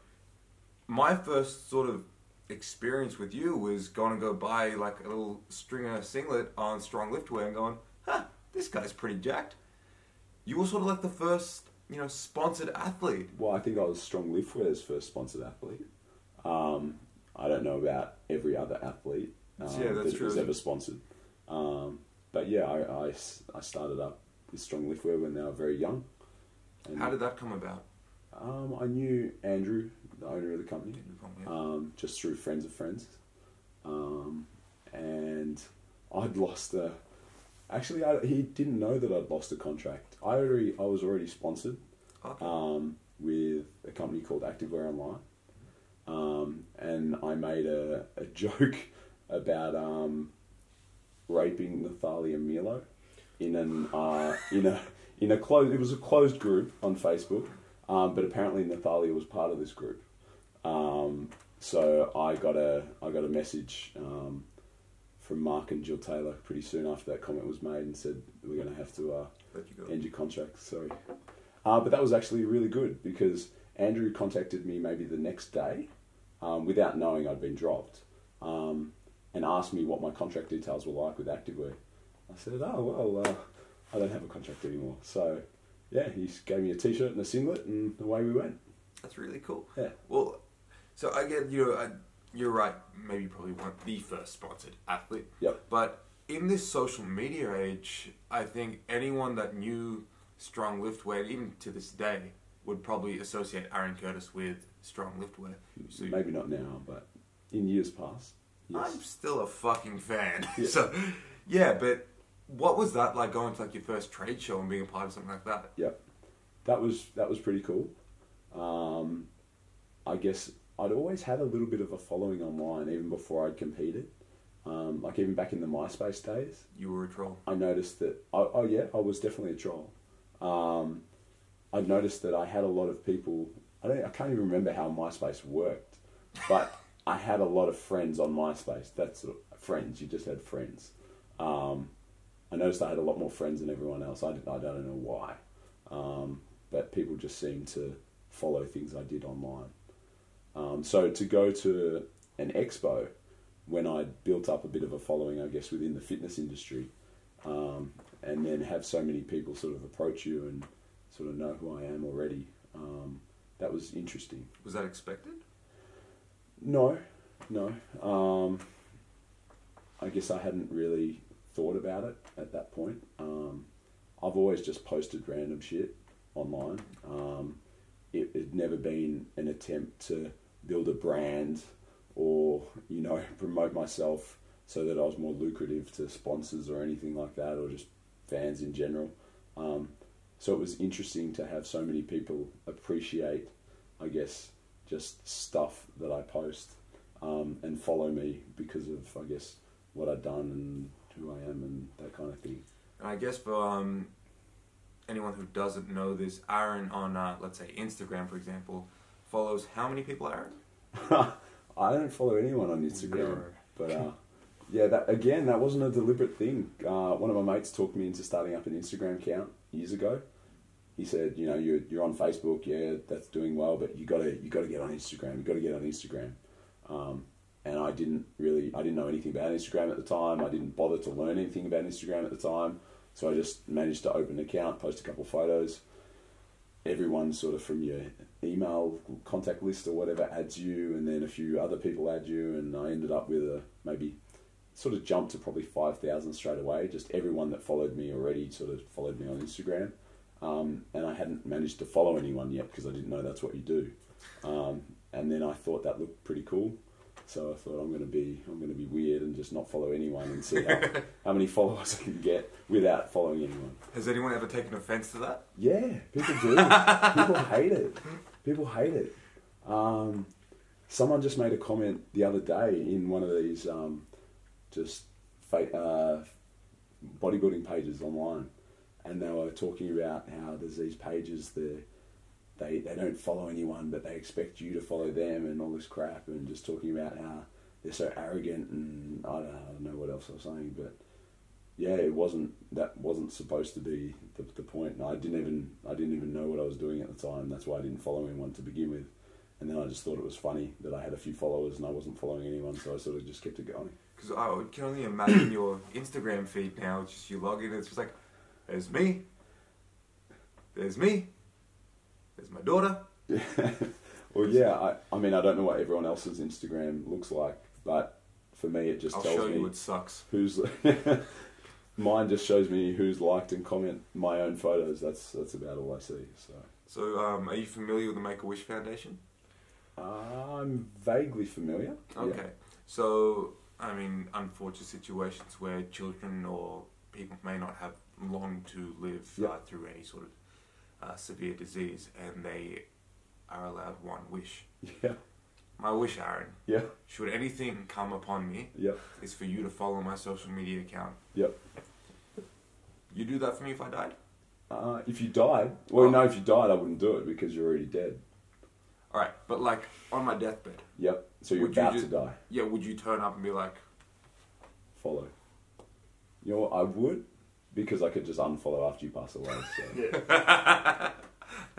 my first sort of experience with you was going to go buy like a little stringer singlet on Strong Liftwear and going, this guy's pretty jacked. You were sort of like the first, sponsored athlete. Well, I think I was Strong Liftwear's first sponsored athlete. I don't know about every other athlete Yeah, that's that true. was ever sponsored. But yeah, I started up strong liftwear when they were very young. And, How did that come about? I knew Andrew, the owner of the company, Yeah. just through friends of friends. And I'd lost he didn't know that I'd lost a contract. I was already sponsored with a company called Activewear Online. And I made a joke about raping Nathalia Milo in a closed. It was a closed group on Facebook, but apparently Nathalia was part of this group. So I got a message from Mark and Jill Taylor pretty soon after that comment was made and said we're going to have to Let you go. end your contract. Sorry, but that was actually really good because Andrew contacted me maybe the next day without knowing I'd been dropped. And asked me what my contract details were like with Activewear. I said, I don't have a contract anymore. So, yeah, he gave me a t-shirt and a singlet and away we went. That's really cool. Yeah. Well, so I get, you're right, maybe you probably weren't the first sponsored athlete. Yep. But in this social media age, I think anyone that knew strong liftwear, even to this day, would probably associate Aaron Curtis with strong liftwear. So Maybe not now, but in years past. Yes. I'm still a fucking fan. Yeah. So, yeah, but what was that like going to like your first trade show and being a part of something like that? Yep. That was pretty cool. I guess I'd always had a little bit of a following online even before I'd competed. Like even back in the MySpace days. You were a troll. I noticed that, I was definitely a troll. I noticed that I had a lot of people, I can't even remember how MySpace worked, but I had a lot of friends on MySpace. That's friends, you just had friends. I noticed I had a lot more friends than everyone else. I don't know why, but people just seemed to follow things I did online. So to go to an expo when I'd built up a bit of a following, I guess, within the fitness industry, and then have so many people sort of approach you and sort of know who I am already, that was interesting. Was that expected? No. I guess I hadn't really thought about it at that point. I've always just posted random shit online. It had never been an attempt to build a brand or, promote myself so that I was more lucrative to sponsors or anything like that, or just fans in general. So it was interesting to have so many people appreciate, I guess, just stuff that I post, and follow me because of, I guess, what I've done and who I am and that kind of thing. And I guess for anyone who doesn't know this, Aaron on, let's say, Instagram, for example, follows how many people, Aaron? I don't follow anyone on Instagram, but yeah, that wasn't a deliberate thing. One of my mates talked me into starting up an Instagram account years ago. He said, you're on Facebook, yeah, that's doing well, but you gotta get on Instagram. You gotta get on Instagram. And I didn't know anything about Instagram at the time. I didn't bother to learn anything about Instagram at the time. So I just managed to open an account, post a couple of photos. Everyone sort of from your email contact list or whatever adds you, and then a few other people add you, and I ended up with maybe sort of jumped to probably 5,000 straight away. Just everyone that followed me already sort of followed me on Instagram. And I hadn't managed to follow anyone yet because I didn't know that's what you do. And then I thought that looked pretty cool. So I thought I'm going to be weird and just not follow anyone and see how many followers I can get without following anyone. Has anyone ever taken offense to that? Yeah, people do. People hate it. Someone just made a comment the other day in one of these just fake bodybuilding pages online, and they were talking about how there's these pages they don't follow anyone, but they expect you to follow them and all this crap, and just talking about how they're so arrogant, and I don't know what else I was saying, but yeah, that wasn't supposed to be the point. And I didn't even know what I was doing at the time. That's why I didn't follow anyone to begin with. And then I just thought it was funny that I had a few followers and I wasn't following anyone, so I sort of just kept it going. Because I can only imagine your Instagram feed now. It's just you log in, it's just like, there's me, there's my daughter. Well, yeah, I mean, I don't know what everyone else's Instagram looks like, but for me, it just tells me I'll show you it sucks. who's. Mine just shows me who's liked and comment my own photos. That's about all I see. So, are you familiar with the Make-A-Wish Foundation? I'm vaguely familiar. Okay. Yeah. So, I mean, unfortunate situations where children or people may not have long to live through any sort of severe disease, and they are allowed one wish. Yeah. My wish, Aaron, Yeah. should anything come upon me, Yep. is for you to follow my social media account. Yep. You do that for me if I died? If you died, no, if you died, I wouldn't do it because you're already dead. Alright, but like on my deathbed. Yep. So you're Would you about just- to die. Yeah, would you turn up and be like, Follow. You know what? I would, because I could just unfollow after you pass away. So. Yeah.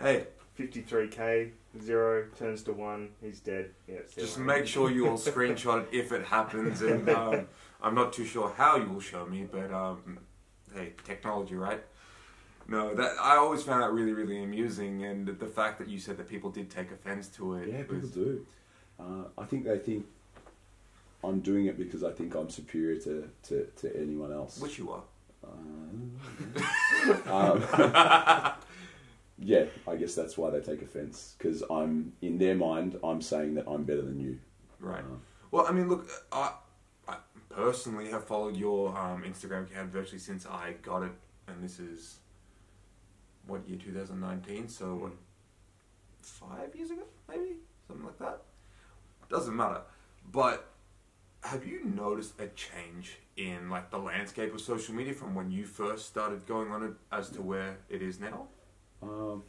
hey, 53k, 0 turns to 1, he's dead. Yeah, it's just there. make sure you all screenshot it if it happens, and I'm not too sure how you will show me, but hey, technology, right? No, that I always found that really, really amusing, and the fact that you said that people did take offence to it. Yeah, people do. I think they think I'm doing it because I think I'm superior to anyone else. Which you are. Yeah, I guess that's why they take offence, because I'm, in their mind, I'm saying that I'm better than you. Right. Well, I mean, look, I personally have followed your Instagram account virtually since I got it, and this is, what year, 2019? So, what, 5 years ago, maybe? Something like that? Doesn't matter. But have you noticed a change in, like, the landscape of social media from when you first started going on it as to where it is now? Well,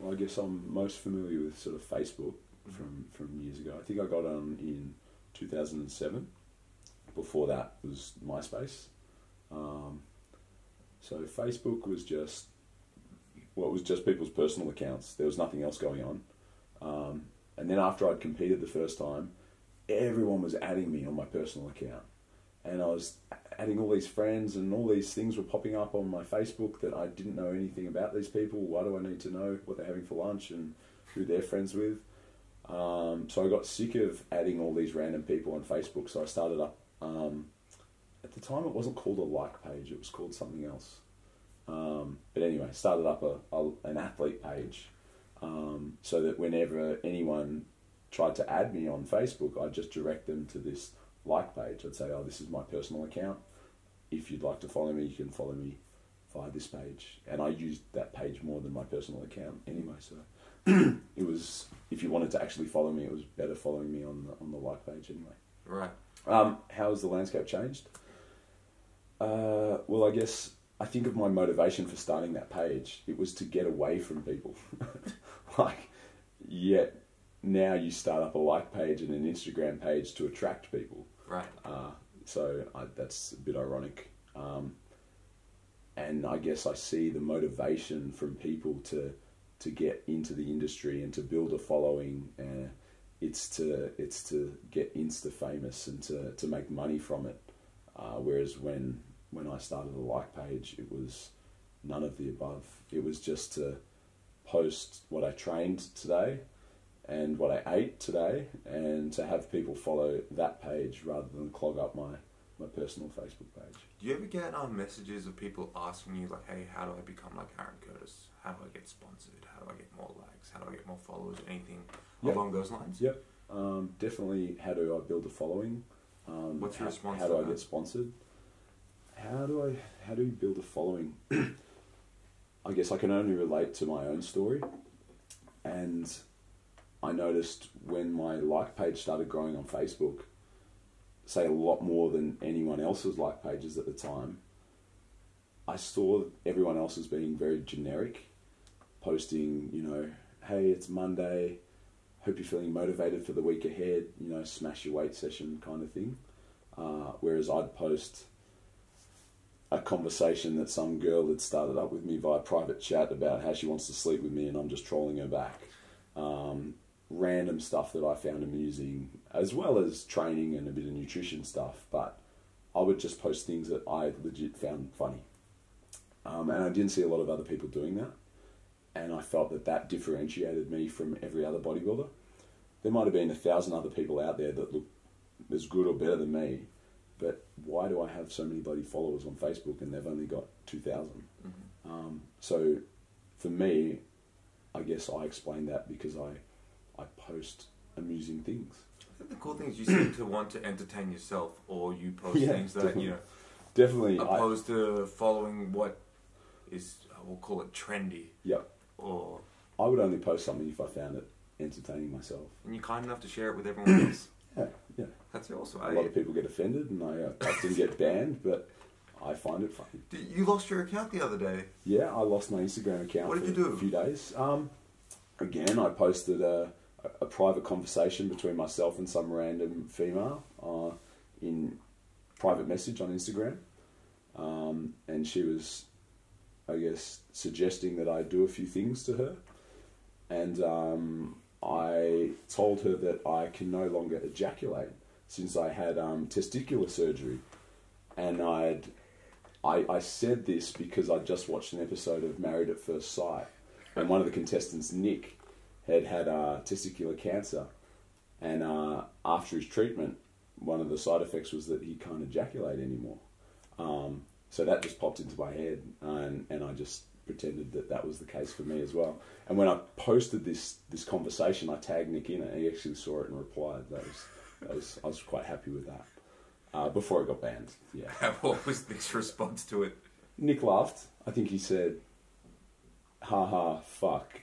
I guess I'm most familiar with sort of Facebook from years ago. I think I got on in 2007. Before that was MySpace. So Facebook was just, well, it was just people's personal accounts. There was nothing else going on. And then after I'd competed the first time, everyone was adding me on my personal account. And I was adding all these friends, and all these things were popping up on my Facebook that I didn't know anything about these people. Why do I need to know what they're having for lunch and who they're friends with? So I got sick of adding all these random people on Facebook, so I started up, at the time it wasn't called a like page, it was called something else. But anyway, started up an athlete page, so that whenever anyone tried to add me on Facebook, I'd just direct them to this like page. I'd say, oh, this is my personal account. If you'd like to follow me, you can follow me via this page. And I used that page more than my personal account anyway, so it was, if you wanted to actually follow me, it was better following me on the like page anyway. Right. How has the landscape changed? Well, I think of my motivation for starting that page. It was to get away from people. Yet now you start up a like page and an Instagram page to attract people. Right. So that's a bit ironic. And I guess I see the motivation from people to get into the industry and to build a following. It's to get Insta famous and to make money from it. Whereas when I started a like page, it was none of the above. It was just to post what I trained today and what I ate today, and to have people follow that page rather than clog up my personal Facebook page. Do you ever get messages of people asking you, like, hey, how do I become like Aaron Curtis? How do I get sponsored? How do I get more likes? How do I get more followers? Anything along those lines? Yep. Definitely, how do I build a following? What's your response How to do I that? get sponsored? How do you build a following? I guess I can only relate to my own story. And I noticed when my like page started growing on Facebook, say a lot more than anyone else's like pages at the time, I saw everyone else as being very generic, posting, hey, it's Monday, hope you're feeling motivated for the week ahead, smash your weight session kind of thing. Whereas I'd post a conversation that some girl had started up with me via private chat about how she wants to sleep with me, and I'm just trolling her back. Random stuff that I found amusing, as well as training and a bit of nutrition stuff, but I would just post things that I legit found funny. And I didn't see a lot of other people doing that, and I felt that differentiated me from every other bodybuilder. There might have been 1,000 other people out there that look as good or better than me, but why do I I have so many bloody followers on Facebook and they've only got 2,000. Mm-hmm. So for me, I guess I explain that because I post amusing things. I think the cool thing is you seem to want to entertain yourself, or you post Yeah, things that, definitely. you know, Definitely. opposed to following what is, we'll call it trendy. Yep. Or, I would only post something if I found it entertaining myself. and you're kind enough to share it with everyone else. Yeah. That's awesome. A lot of people get offended and I often get banned, but I find it funny. You lost your account the other day. Yeah, I lost my Instagram account What did for you do? a few days. Again, I posted a private conversation between myself and some random female in private message on Instagram. And she was, I guess, suggesting that I do a few things to her. And I told her that I can no longer ejaculate since I had testicular surgery. And I said this because I just watched an episode of Married at First Sight, and one of the contestants, Nick, had testicular cancer, and after his treatment, one of the side effects was that he can't ejaculate anymore. So that just popped into my head, and I just pretended that was the case for me as well. And when I posted this conversation, I tagged Nick in it, and he actually saw it and replied. I was quite happy with that. Before it got banned, yeah. What was Nick's response to it? Nick laughed. I think he said, "Ha, fuck, ...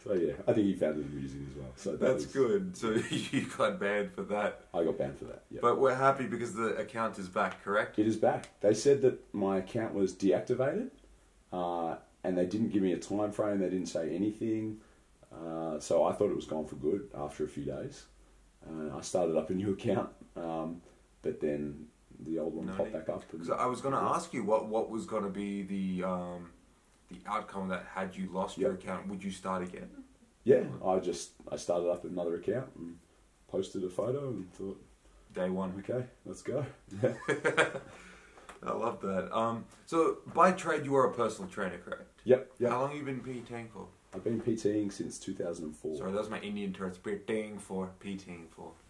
So yeah, I think he found it amusing as well. So That's good. So you got banned for that. I got banned for that, yeah. But we're happy because the account is back, correct? It is back. They said that my account was deactivated, and they didn't give me a time frame. They didn't say anything. So I thought it was gone for good after a few days. I started up a new account, but then the old one popped back up. Because I was going to ask you what was going to be the outcome that had you lost your account. Would you start again? Yeah, I started up another account and posted a photo and thought, day one. Okay, let's go. I love that. So by trade, you are a personal trainer, correct? Yep. How long have you been PTing for? I've been PTing since 2004. Sorry, that was my Indian term. It's PTing for.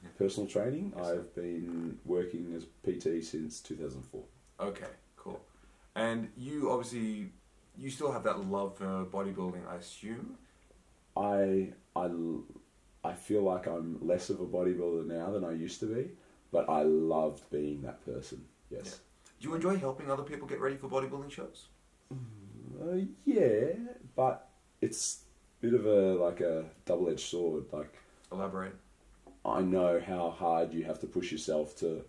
Yeah. Personal training, Yes, I've been working as PT since 2004. Okay, cool. And you obviously, you still have that love for bodybuilding, I assume? I feel like I'm less of a bodybuilder now than I used to be, but I loved being that person, yes. Yeah. Do you enjoy helping other people get ready for bodybuilding shows? Yeah, but it's a bit of a double-edged sword. Like, Elaborate. I know how hard you have to push yourself to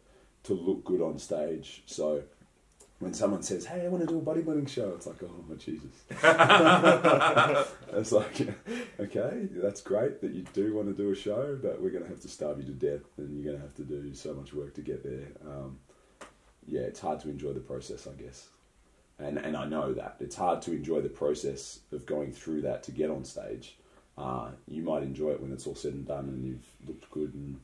look good on stage. So when someone says, "Hey, I want to do a bodybuilding show," it's like, oh, Jesus. It's like, okay, that's great that you do want to do a show, but we're going to have to starve you to death, and you're going to have to do so much work to get there. Yeah, it's hard to enjoy the process, I guess. And I know that. It's hard to enjoy the process of going through that to get on stage. You might enjoy it when it's all said and done and you've looked good and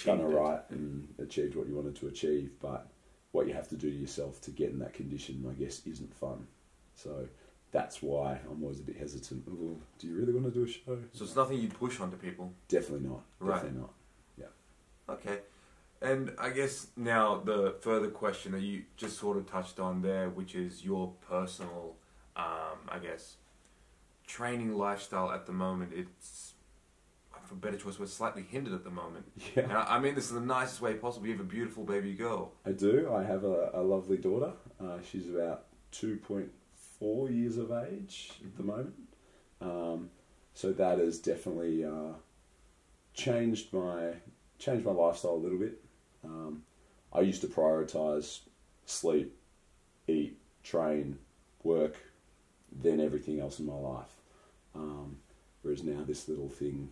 done all right and achieved what you wanted to achieve, but what you have to do to yourself to get in that condition, I guess, isn't fun. So that's why I'm always a bit hesitant. Oh, do you really want to do a show? So it's nothing you'd push onto people? Definitely not. Right. Definitely not. Yeah. Okay. And I guess now the further question that you just sort of touched on there, which is your personal, I guess, training lifestyle at the moment. It's, for a better choice, we're slightly hindered at the moment. Yeah. And I mean this in the nicest way possible. You have a beautiful baby girl. I do. I have a lovely daughter. She's about 2.4 years of age at the moment. So that has definitely changed my lifestyle a little bit. I used to prioritise sleep, eat, train, work, then everything else in my life. Whereas now this little thing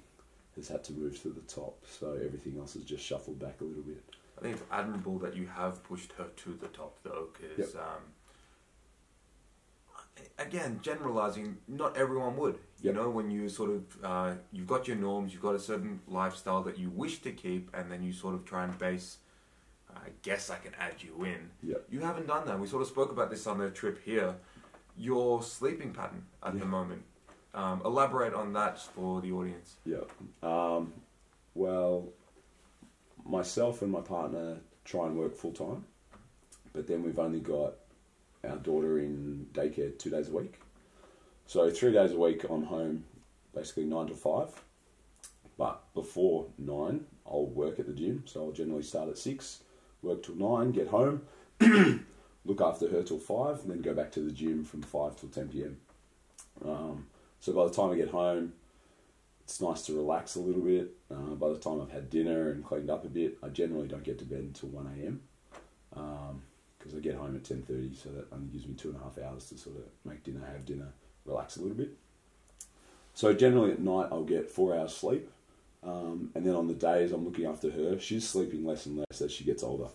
has had to move to the top, so everything else has just shuffled back a little bit. I think it's admirable that you have pushed her to the top, though, because again, generalising, not everyone would. You know, when you sort of you've got your norms, you've got a certain lifestyle that you wish to keep, and then you sort of try and base. I guess I can add you in. Yep. You haven't done that. We sort of spoke about this on the trip here. Your sleeping pattern at the moment. Elaborate on that for the audience. Yeah. Well, Myself and my partner try and work full time, but then we've only got our daughter in daycare 2 days a week. So 3 days a week I'm home, basically 9 to 5. But before 9, I'll work at the gym. So I'll generally start at 6, work till 9, get home, look after her till 5, and then go back to the gym from 5 till 10 p.m. So by the time I get home, it's nice to relax a little bit. By the time I've had dinner and cleaned up a bit, I generally don't get to bed until 1 a.m. Because I get home at 10:30, so that only gives me 2.5 hours to sort of make dinner, have dinner, relax a little bit. So generally at night I'll get 4 hours sleep. And then on the days I'm looking after her, she's sleeping less and less as she gets older.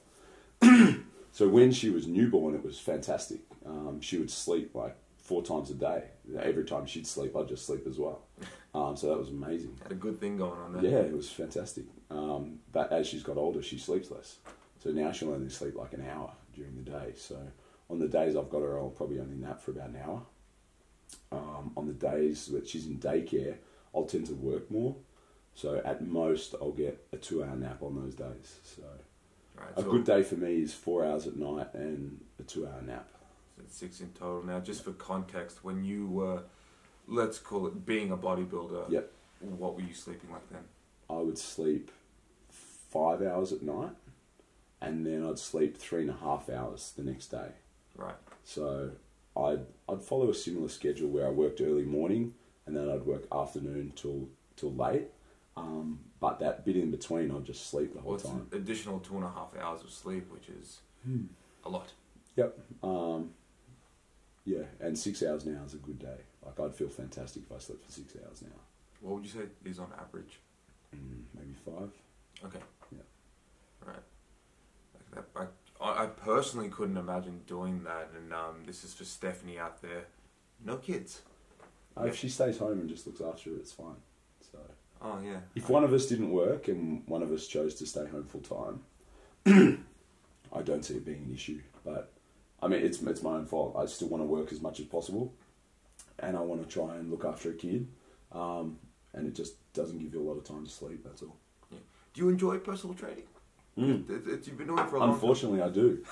So when she was newborn, it was fantastic. She would sleep like 4 times a day. Every time she'd sleep, I'd just sleep as well. So that was amazing. Had a good thing going on there. Yeah, it was fantastic. But as she's got older, she sleeps less. So now she'll only sleep like an hour during the day. So on the days I've got her, I'll probably only nap for about an hour. On the days that she's in daycare, I'll tend to work more. So at most, I'll get a 2-hour nap on those days. So a good day for me is 4 hours at night and a 2-hour nap. So it's 6 in total. Now, just for context, when you were, let's call it being a bodybuilder, yep. What were you sleeping like then? I would sleep 5 hours at night, and then I'd sleep 3.5 hours the next day. Right. So I'd follow a similar schedule where I worked early morning, and then I'd work afternoon till late. But that bit in between, I'll just sleep the whole time. An additional 2.5 hours of sleep, which is a lot. Yep. Yeah, and 6 hours now is a good day. Like, I'd feel fantastic if I slept for 6 hours now. What would you say is on average? Maybe 5. Okay. Yeah. Right. I personally couldn't imagine doing that, and this is for Stephanie out there. No kids. If she stays home and just looks after her, it's fine. So. Oh, yeah. If one of us didn't work and one of us chose to stay home full time, I don't see it being an issue. But, I mean, it's my own fault. I still want to work as much as possible, and I want to try and look after a kid, and it just doesn't give you a lot of time to sleep, that's all. Yeah. Do you enjoy personal training? You've been doing it for a long time. Unfortunately, I do.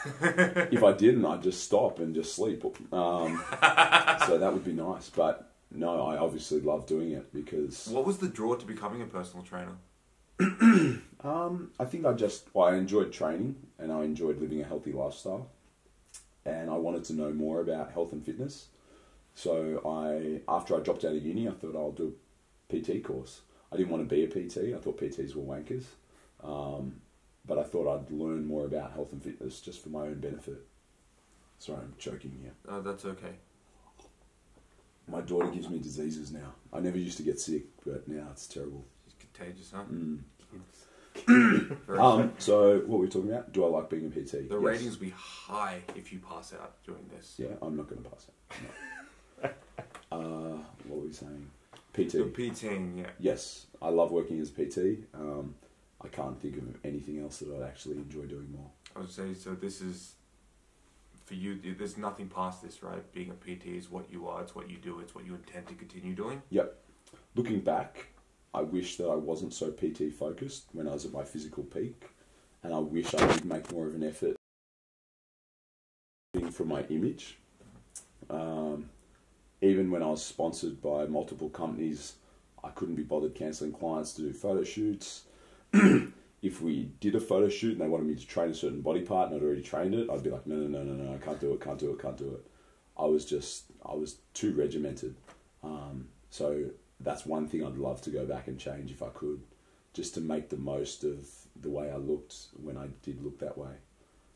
If I didn't, I'd just stop and just sleep. So that would be nice, but... No, I obviously love doing it because... What was the draw to becoming a personal trainer? I think I enjoyed training and I enjoyed living a healthy lifestyle. And I wanted to know more about health and fitness. So after I dropped out of uni, I thought I'll do a PT course. I didn't want to be a PT. I thought PTs were wankers. But I thought I'd learn more about health and fitness just for my own benefit. Sorry, I'm choking here. Oh, that's okay. My daughter gives me diseases now. I never used to get sick, but now it's terrible. It's contagious, huh? So, what were we talking about? Do I like being a PT? The ratings will be high if you pass out doing this. Yeah, I'm not going to pass out. No. What were we saying? PT. The PTing, yeah. Yes, I love working as a PT. I can't think of anything else that I'd actually enjoy doing more. I would say, so this is... For you, there's nothing past this, right? Being a PT is what you are, it's what you do, it's what you intend to continue doing. Yep. Looking back, I wish that I wasn't so PT focused when I was at my physical peak, and I wish I did make more of an effort for my image. Even when I was sponsored by multiple companies, I couldn't be bothered cancelling clients to do photo shoots. If we did a photo shoot and they wanted me to train a certain body part and I'd already trained it, I'd be like, no, I can't do it. I was too regimented. So that's one thing I'd love to go back and change if I could, just to make the most of the way I looked when I did look that way.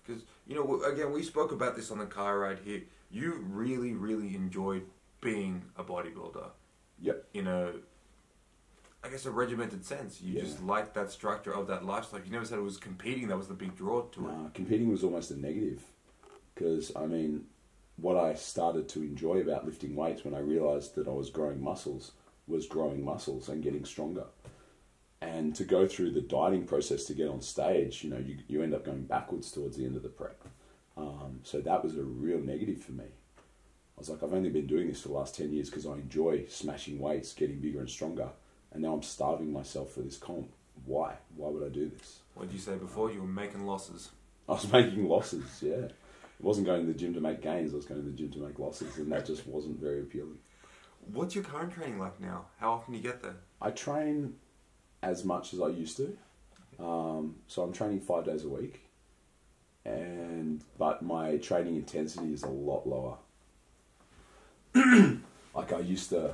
Because, again, we spoke about this on the car ride here. You really, really enjoyed being a bodybuilder. Yep. I guess a regimented sense. You just liked that structure of that lifestyle. You never said it was competing. That was the big draw to it. Competing was almost a negative. Because, what I started to enjoy about lifting weights when I realised that I was growing muscles was growing muscles and getting stronger. And to go through the dieting process to get on stage, you end up going backwards towards the end of the prep. So that was a real negative for me. I was like, I've only been doing this for the last 10 years because I enjoy smashing weights, getting bigger and stronger. And now I'm starving myself for this comp. why? Why would I do this? What did you say before? You were making losses. I was making losses, yeah. It wasn't going to the gym to make gains, I was going to the gym to make losses, and that just wasn't very appealing. What's your current training like now? How often do you get there? I train as much as I used to. So I'm training 5 days a week, but my training intensity is a lot lower. Like I used to,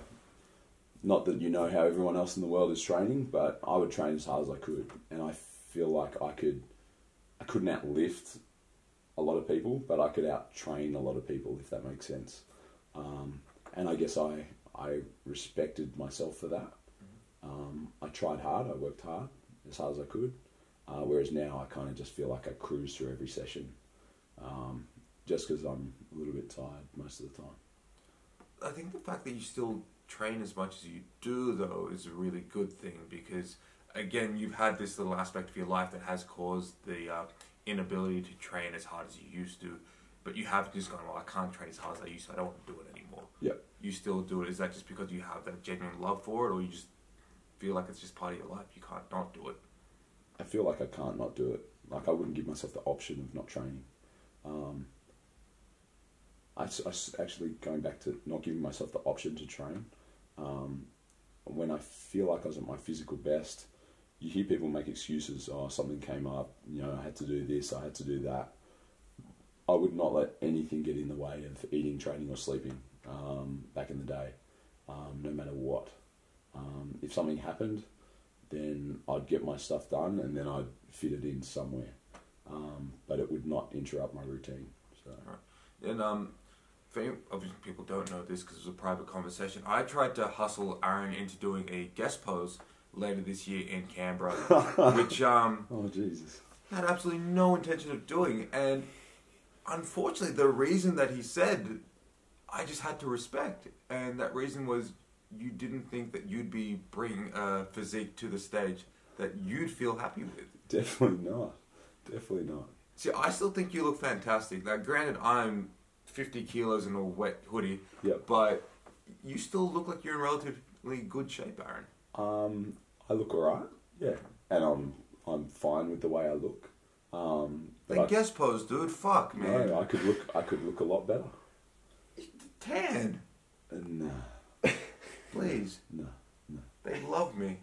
not that you know how everyone else in the world is training, but I would train as hard as I could, and I feel like I couldn't outlift a lot of people, but I could out-train a lot of people, if that makes sense. And I guess I respected myself for that. I tried hard, I worked hard as I could, whereas now I kind of just feel like I cruise through every session, just because I'm a little bit tired most of the time. I think the fact that you still train as much as you do, though, is a really good thing, because, again, you've had this little aspect of your life that has caused the inability to train as hard as you used to, but you have just gone, well, I can't train as hard as I used to, I don't want to do it anymore. Yep. You still do it. Is that just because you have that genuine love for it, or you just feel like it's just part of your life, you can't not do it? I feel like I can't not do it. Like I wouldn't give myself the option of not training. I actually, going back to not giving myself the option to train, when I feel like I was at my physical best, you hear people make excuses. Oh, something came up, I had to do this, I had to do that. I would not let anything get in the way of eating, training or sleeping back in the day, no matter what. If something happened, then I'd get my stuff done and then I'd fit it in somewhere. But it would not interrupt my routine. So. Right. And obviously people don't know this because it was a private conversation. I tried to hustle Aaron into doing a guest pose later this year in Canberra, which oh Jesus, had absolutely no intention of doing. And unfortunately, the reason that he said, I just had to respect. And that reason was, you didn't think that you'd be bringing a physique to the stage that you'd feel happy with. Definitely not. Definitely not. See, I still think you look fantastic. Now, granted, I'm 50 kilos in a wet hoodie, yep. But you still look like you're in relatively good shape, Aaron. I look alright, yeah, and I'm fine with the way I look. Then guest pose, dude. Fuck, man. No, I could look a lot better. Tan. Nah. Please. No. They love me.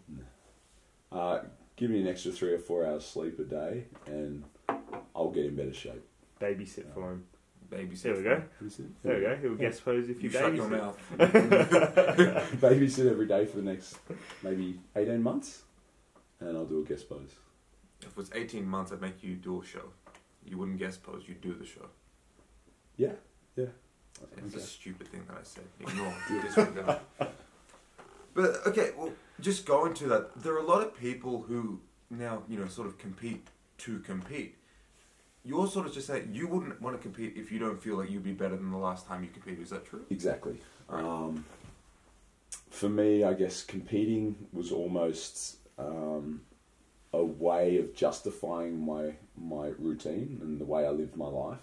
No. Give me an extra 3 or 4 hours sleep a day, and I'll get in better shape. Babysit for him. Babysit. There we go. There we go. He'll guest pose if you shut your mouth. Babysit every day for the next maybe 18 months, and I'll do a guest pose. If it was 18 months, I'd make you do a show. You wouldn't guest pose, you'd do the show. Yeah. It's a stupid thing that I said. Ignore. Disregard. But, okay, well, just going to that, there are a lot of people who now, sort of compete to compete. You're sort of just saying you wouldn't want to compete if you don't feel like you'd be better than the last time you competed. Is that true? Exactly. Right. For me, I guess competing was almost a way of justifying my routine and the way I lived my life.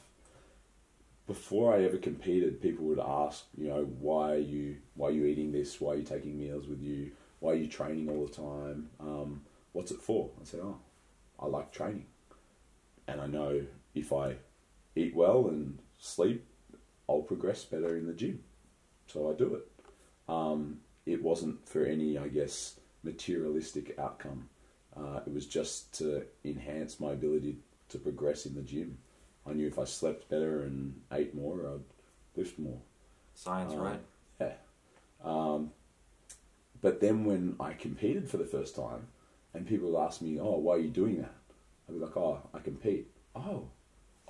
Before I ever competed, people would ask, why are you eating this? Why are you taking meals with you? Why are you training all the time? What's it for? I said, I like training. And I know if I eat well and sleep, I'll progress better in the gym. So I do it. It wasn't for any, I guess, materialistic outcome. It was just to enhance my ability to progress in the gym. I knew if I slept better and ate more, I'd lift more. Science, right? Yeah. But then when I competed for the first time, and people would ask me, why are you doing that? I'd be like, I compete. Oh,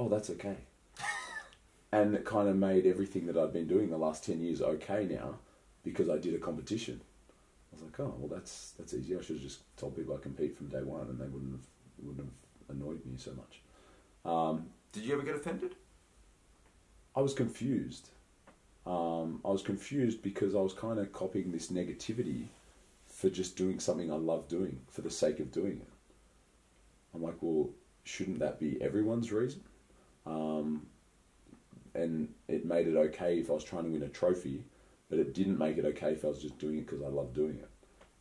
that's okay. And it kind of made everything that I'd been doing the last 10 years okay now, because I did a competition. I was like, well, that's easy. I should have just told people I compete from day one, and they wouldn't have annoyed me so much. Did you ever get offended? I was confused. I was confused because I was kind of copying this negativity for just doing something I love doing for the sake of doing it. I'm like, well, shouldn't that be everyone's reason? And it made it okay if I was trying to win a trophy, but it didn't make it okay if I was just doing it because I love doing it.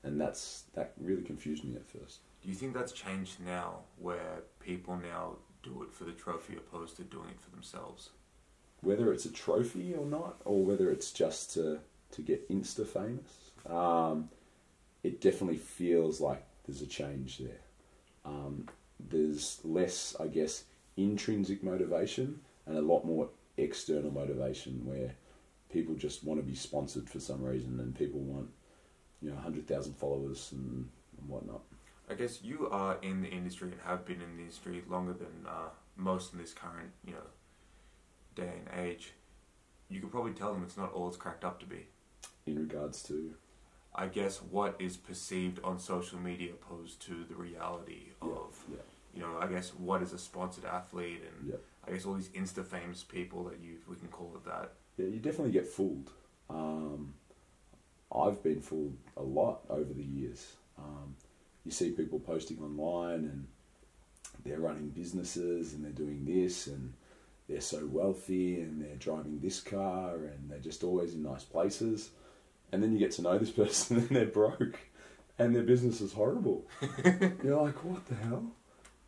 And that really confused me at first. Do you think that's changed now, where people now do it for the trophy opposed to doing it for themselves? Whether it's a trophy or not, or whether it's just to get Insta famous, it definitely feels like there's a change there. There's less, I guess, intrinsic motivation and a lot more external motivation, where people just want to be sponsored for some reason, and people want, 100,000 followers and whatnot. I guess you are in the industry and have been in the industry longer than most in this current, day and age. You could probably tell them it's not all it's cracked up to be. In regards to, I guess, what is perceived on social media opposed to the reality of, I guess, what is a sponsored athlete, and I guess all these Insta famous people that we can call it that. Yeah, you definitely get fooled. I've been fooled a lot over the years. You see people posting online and they're running businesses and they're doing this and they're so wealthy and they're driving this car and they're just always in nice places. And then you get to know this person and they're broke and their business is horrible. You're like, what the hell?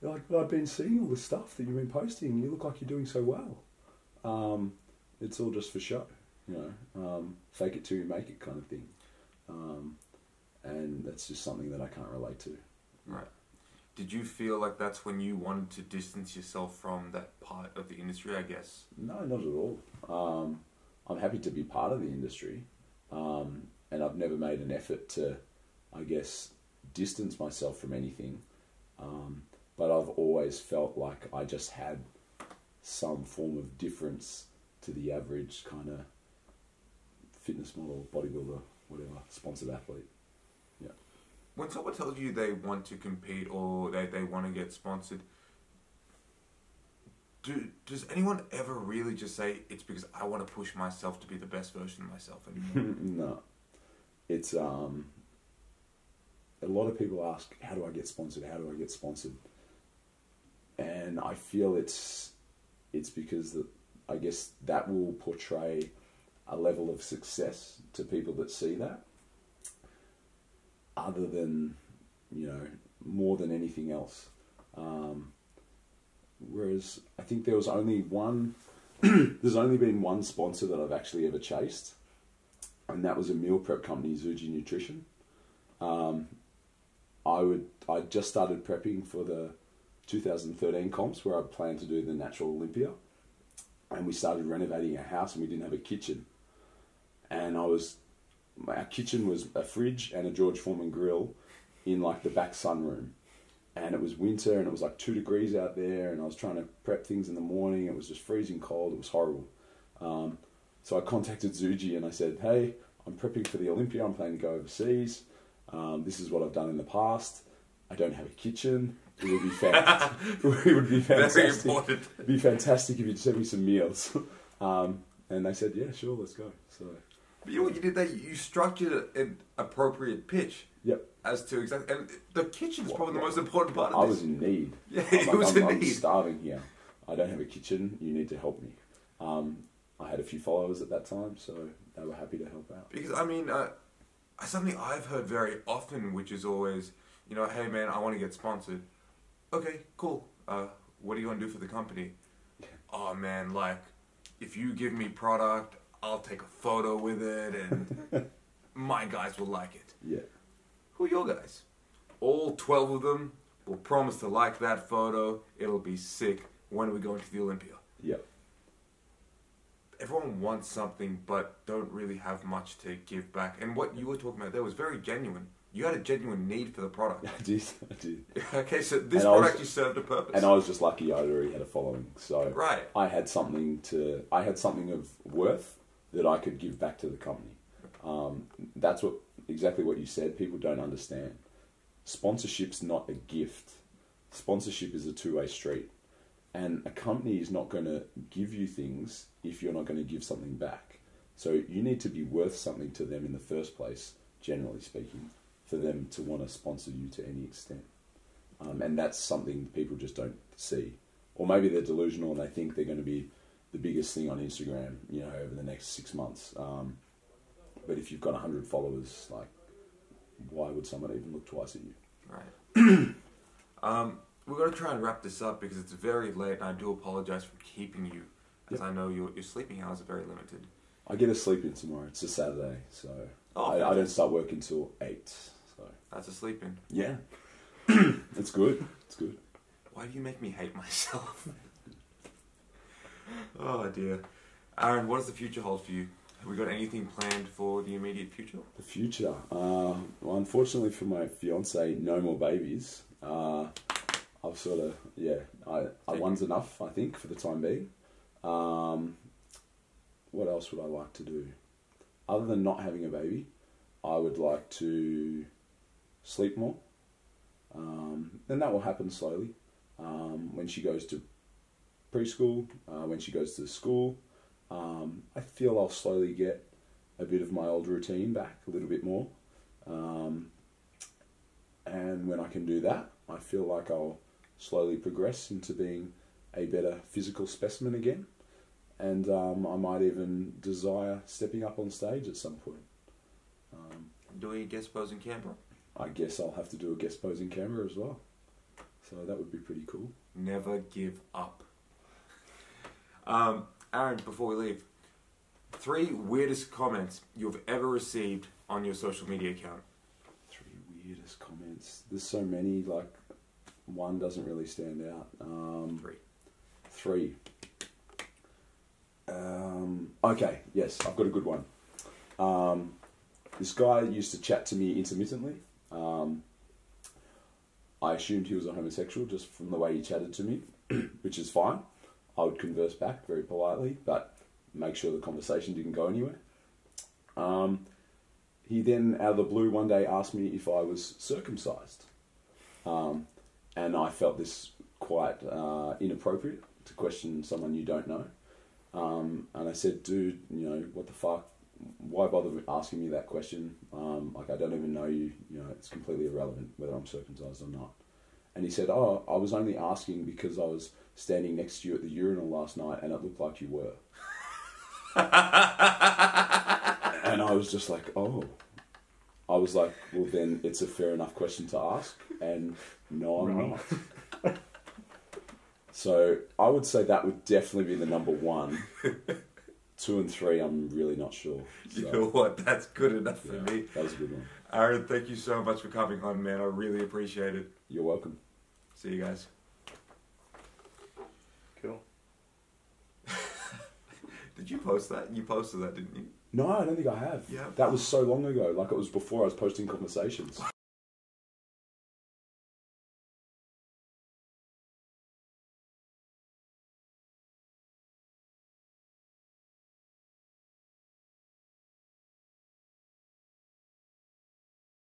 You're like, but I've been seeing all the stuff that you've been posting and you look like you're doing so well. It's all just for show, fake it till you make it kind of thing. And that's just something that I can't relate to. Right. Did you feel like that's when you wanted to distance yourself from that part of the industry, I guess? No, not at all. I'm happy to be part of the industry. And I've never made an effort to, I guess, distance myself from anything. But I've always felt like I just had some form of difference to the average kind of fitness model, bodybuilder, whatever, sponsored athlete. Yeah. When someone tells you they want to compete or they want to get sponsored, does anyone ever really just say, it's because I want to push myself to be the best version of myself anymore? No. It's, a lot of people ask, how do I get sponsored? How do I get sponsored? And I feel it's because I guess that will portray a level of success to people that see that, other than, more than anything else. Whereas I think there was only one, there's only been one sponsor that I've actually ever chased, and that was a meal prep company, Zuji Nutrition. I just started prepping for the 2013 comps where I planned to do the Natural Olympia, and we started renovating our house and we didn't have a kitchen. And our kitchen was a fridge and a George Foreman grill in like the back sunroom. And it was winter and it was like 2 degrees out there, and I was trying to prep things in the morning. It was just freezing cold. It was horrible. So I contacted Zuji and I said, hey, I'm prepping for the Olympia. I'm planning to go overseas. This is what I've done in the past. I don't have a kitchen. It would be fantastic. It would be fantastic. Very important. It'd be fantastic if you'd send me some meals. And they said, yeah, sure, let's go. So, but you know what you did there? You structured an appropriate pitch. Yep. As to exactly, and the kitchen's probably the most important part of I this. was in need. Yeah, it was in need. I'm starving here. I don't have a kitchen. You need to help me. I had a few followers at that time, so they were happy to help out. Because, I mean, something I've heard very often, which is always, hey man, I want to get sponsored. Okay, cool. What are you going to do for the company? Oh man, like, if you give me product, I'll take a photo with it, and my guys will like it. Yeah. Who are your guys? All 12 of them will promise to like that photo. It'll be sick. When are we going to the Olympia? Yep. Everyone wants something, but don't really have much to give back. And what you were talking about there was very genuine. You had a genuine need for the product. I did. Okay, so this product you served a purpose. And I was just lucky I'd already had a following. So right. I had something of worth that I could give back to the company. That's exactly what you said. People don't understand. Sponsorship's not a gift. Sponsorship is a two-way street. And a company is not going to give you things if you're not going to give something back. So you need to be worth something to them in the first place, generally speaking, for them to want to sponsor you to any extent. And that's something people just don't see. Or maybe they're delusional and they think they're going to be the biggest thing on Instagram, over the next 6 months. But if you've got 100 followers, like, why would someone even look twice at you? Right. We're going to try and wrap this up because it's very late and I do apologise for keeping you, as I know your sleeping hours are very limited. I get a sleep in tomorrow. It's a Saturday, so I don't start work until 8. So that's a sleep in. Yeah. It's good. It's good. Why do you make me hate myself? Oh dear. Aaron, what does the future hold for you? Have we got anything planned for the immediate future? The future? Well, unfortunately for my fiance, no more babies. I've sort of, one's enough, I think, for the time being. What else would I like to do? Other than not having a baby, I would like to sleep more. And that will happen slowly. When she goes to preschool, when she goes to school, I feel I'll slowly get a bit of my old routine back, a little bit more. And when I can do that, I feel like I'll slowly progress into being a better physical specimen again. And I might even desire stepping up on stage at some point. Doing a guest pose in Canberra? I guess I'll have to do a guest pose in Canberra as well. So that would be pretty cool. Never give up. Aaron, before we leave, 3 weirdest comments you've ever received on your social media account. 3 weirdest comments. There's so many, like, one doesn't really stand out. 3. Okay, yes, I've got a good one. This guy used to chat to me intermittently. I assumed he was a homosexual just from the way he chatted to me, which is fine. I would converse back very politely, but make sure the conversation didn't go anywhere. He then, out of the blue, one day asked me if I was circumcised. And I felt this quite inappropriate to question someone you don't know. And I said, dude, what the fuck? Why bother asking me that question? Like, I don't even know you. It's completely irrelevant whether I'm circumcised or not. And he said, oh, I was only asking because I was standing next to you at the urinal last night and it looked like you were. And I was just like, oh. I was like, well, then it's a fair enough question to ask. And no, I'm not. So I would say that would definitely be the number 1. 2 and 3, I'm really not sure. So, you know what? That's good enough for me. That was a good one. Aaron, thank you so much for coming on, man. I really appreciate it. You're welcome. See you guys. Cool. Did you post that? You posted that, didn't you? No, I don't think I have. Yeah. That was so long ago. Like, it was before I was posting conversations.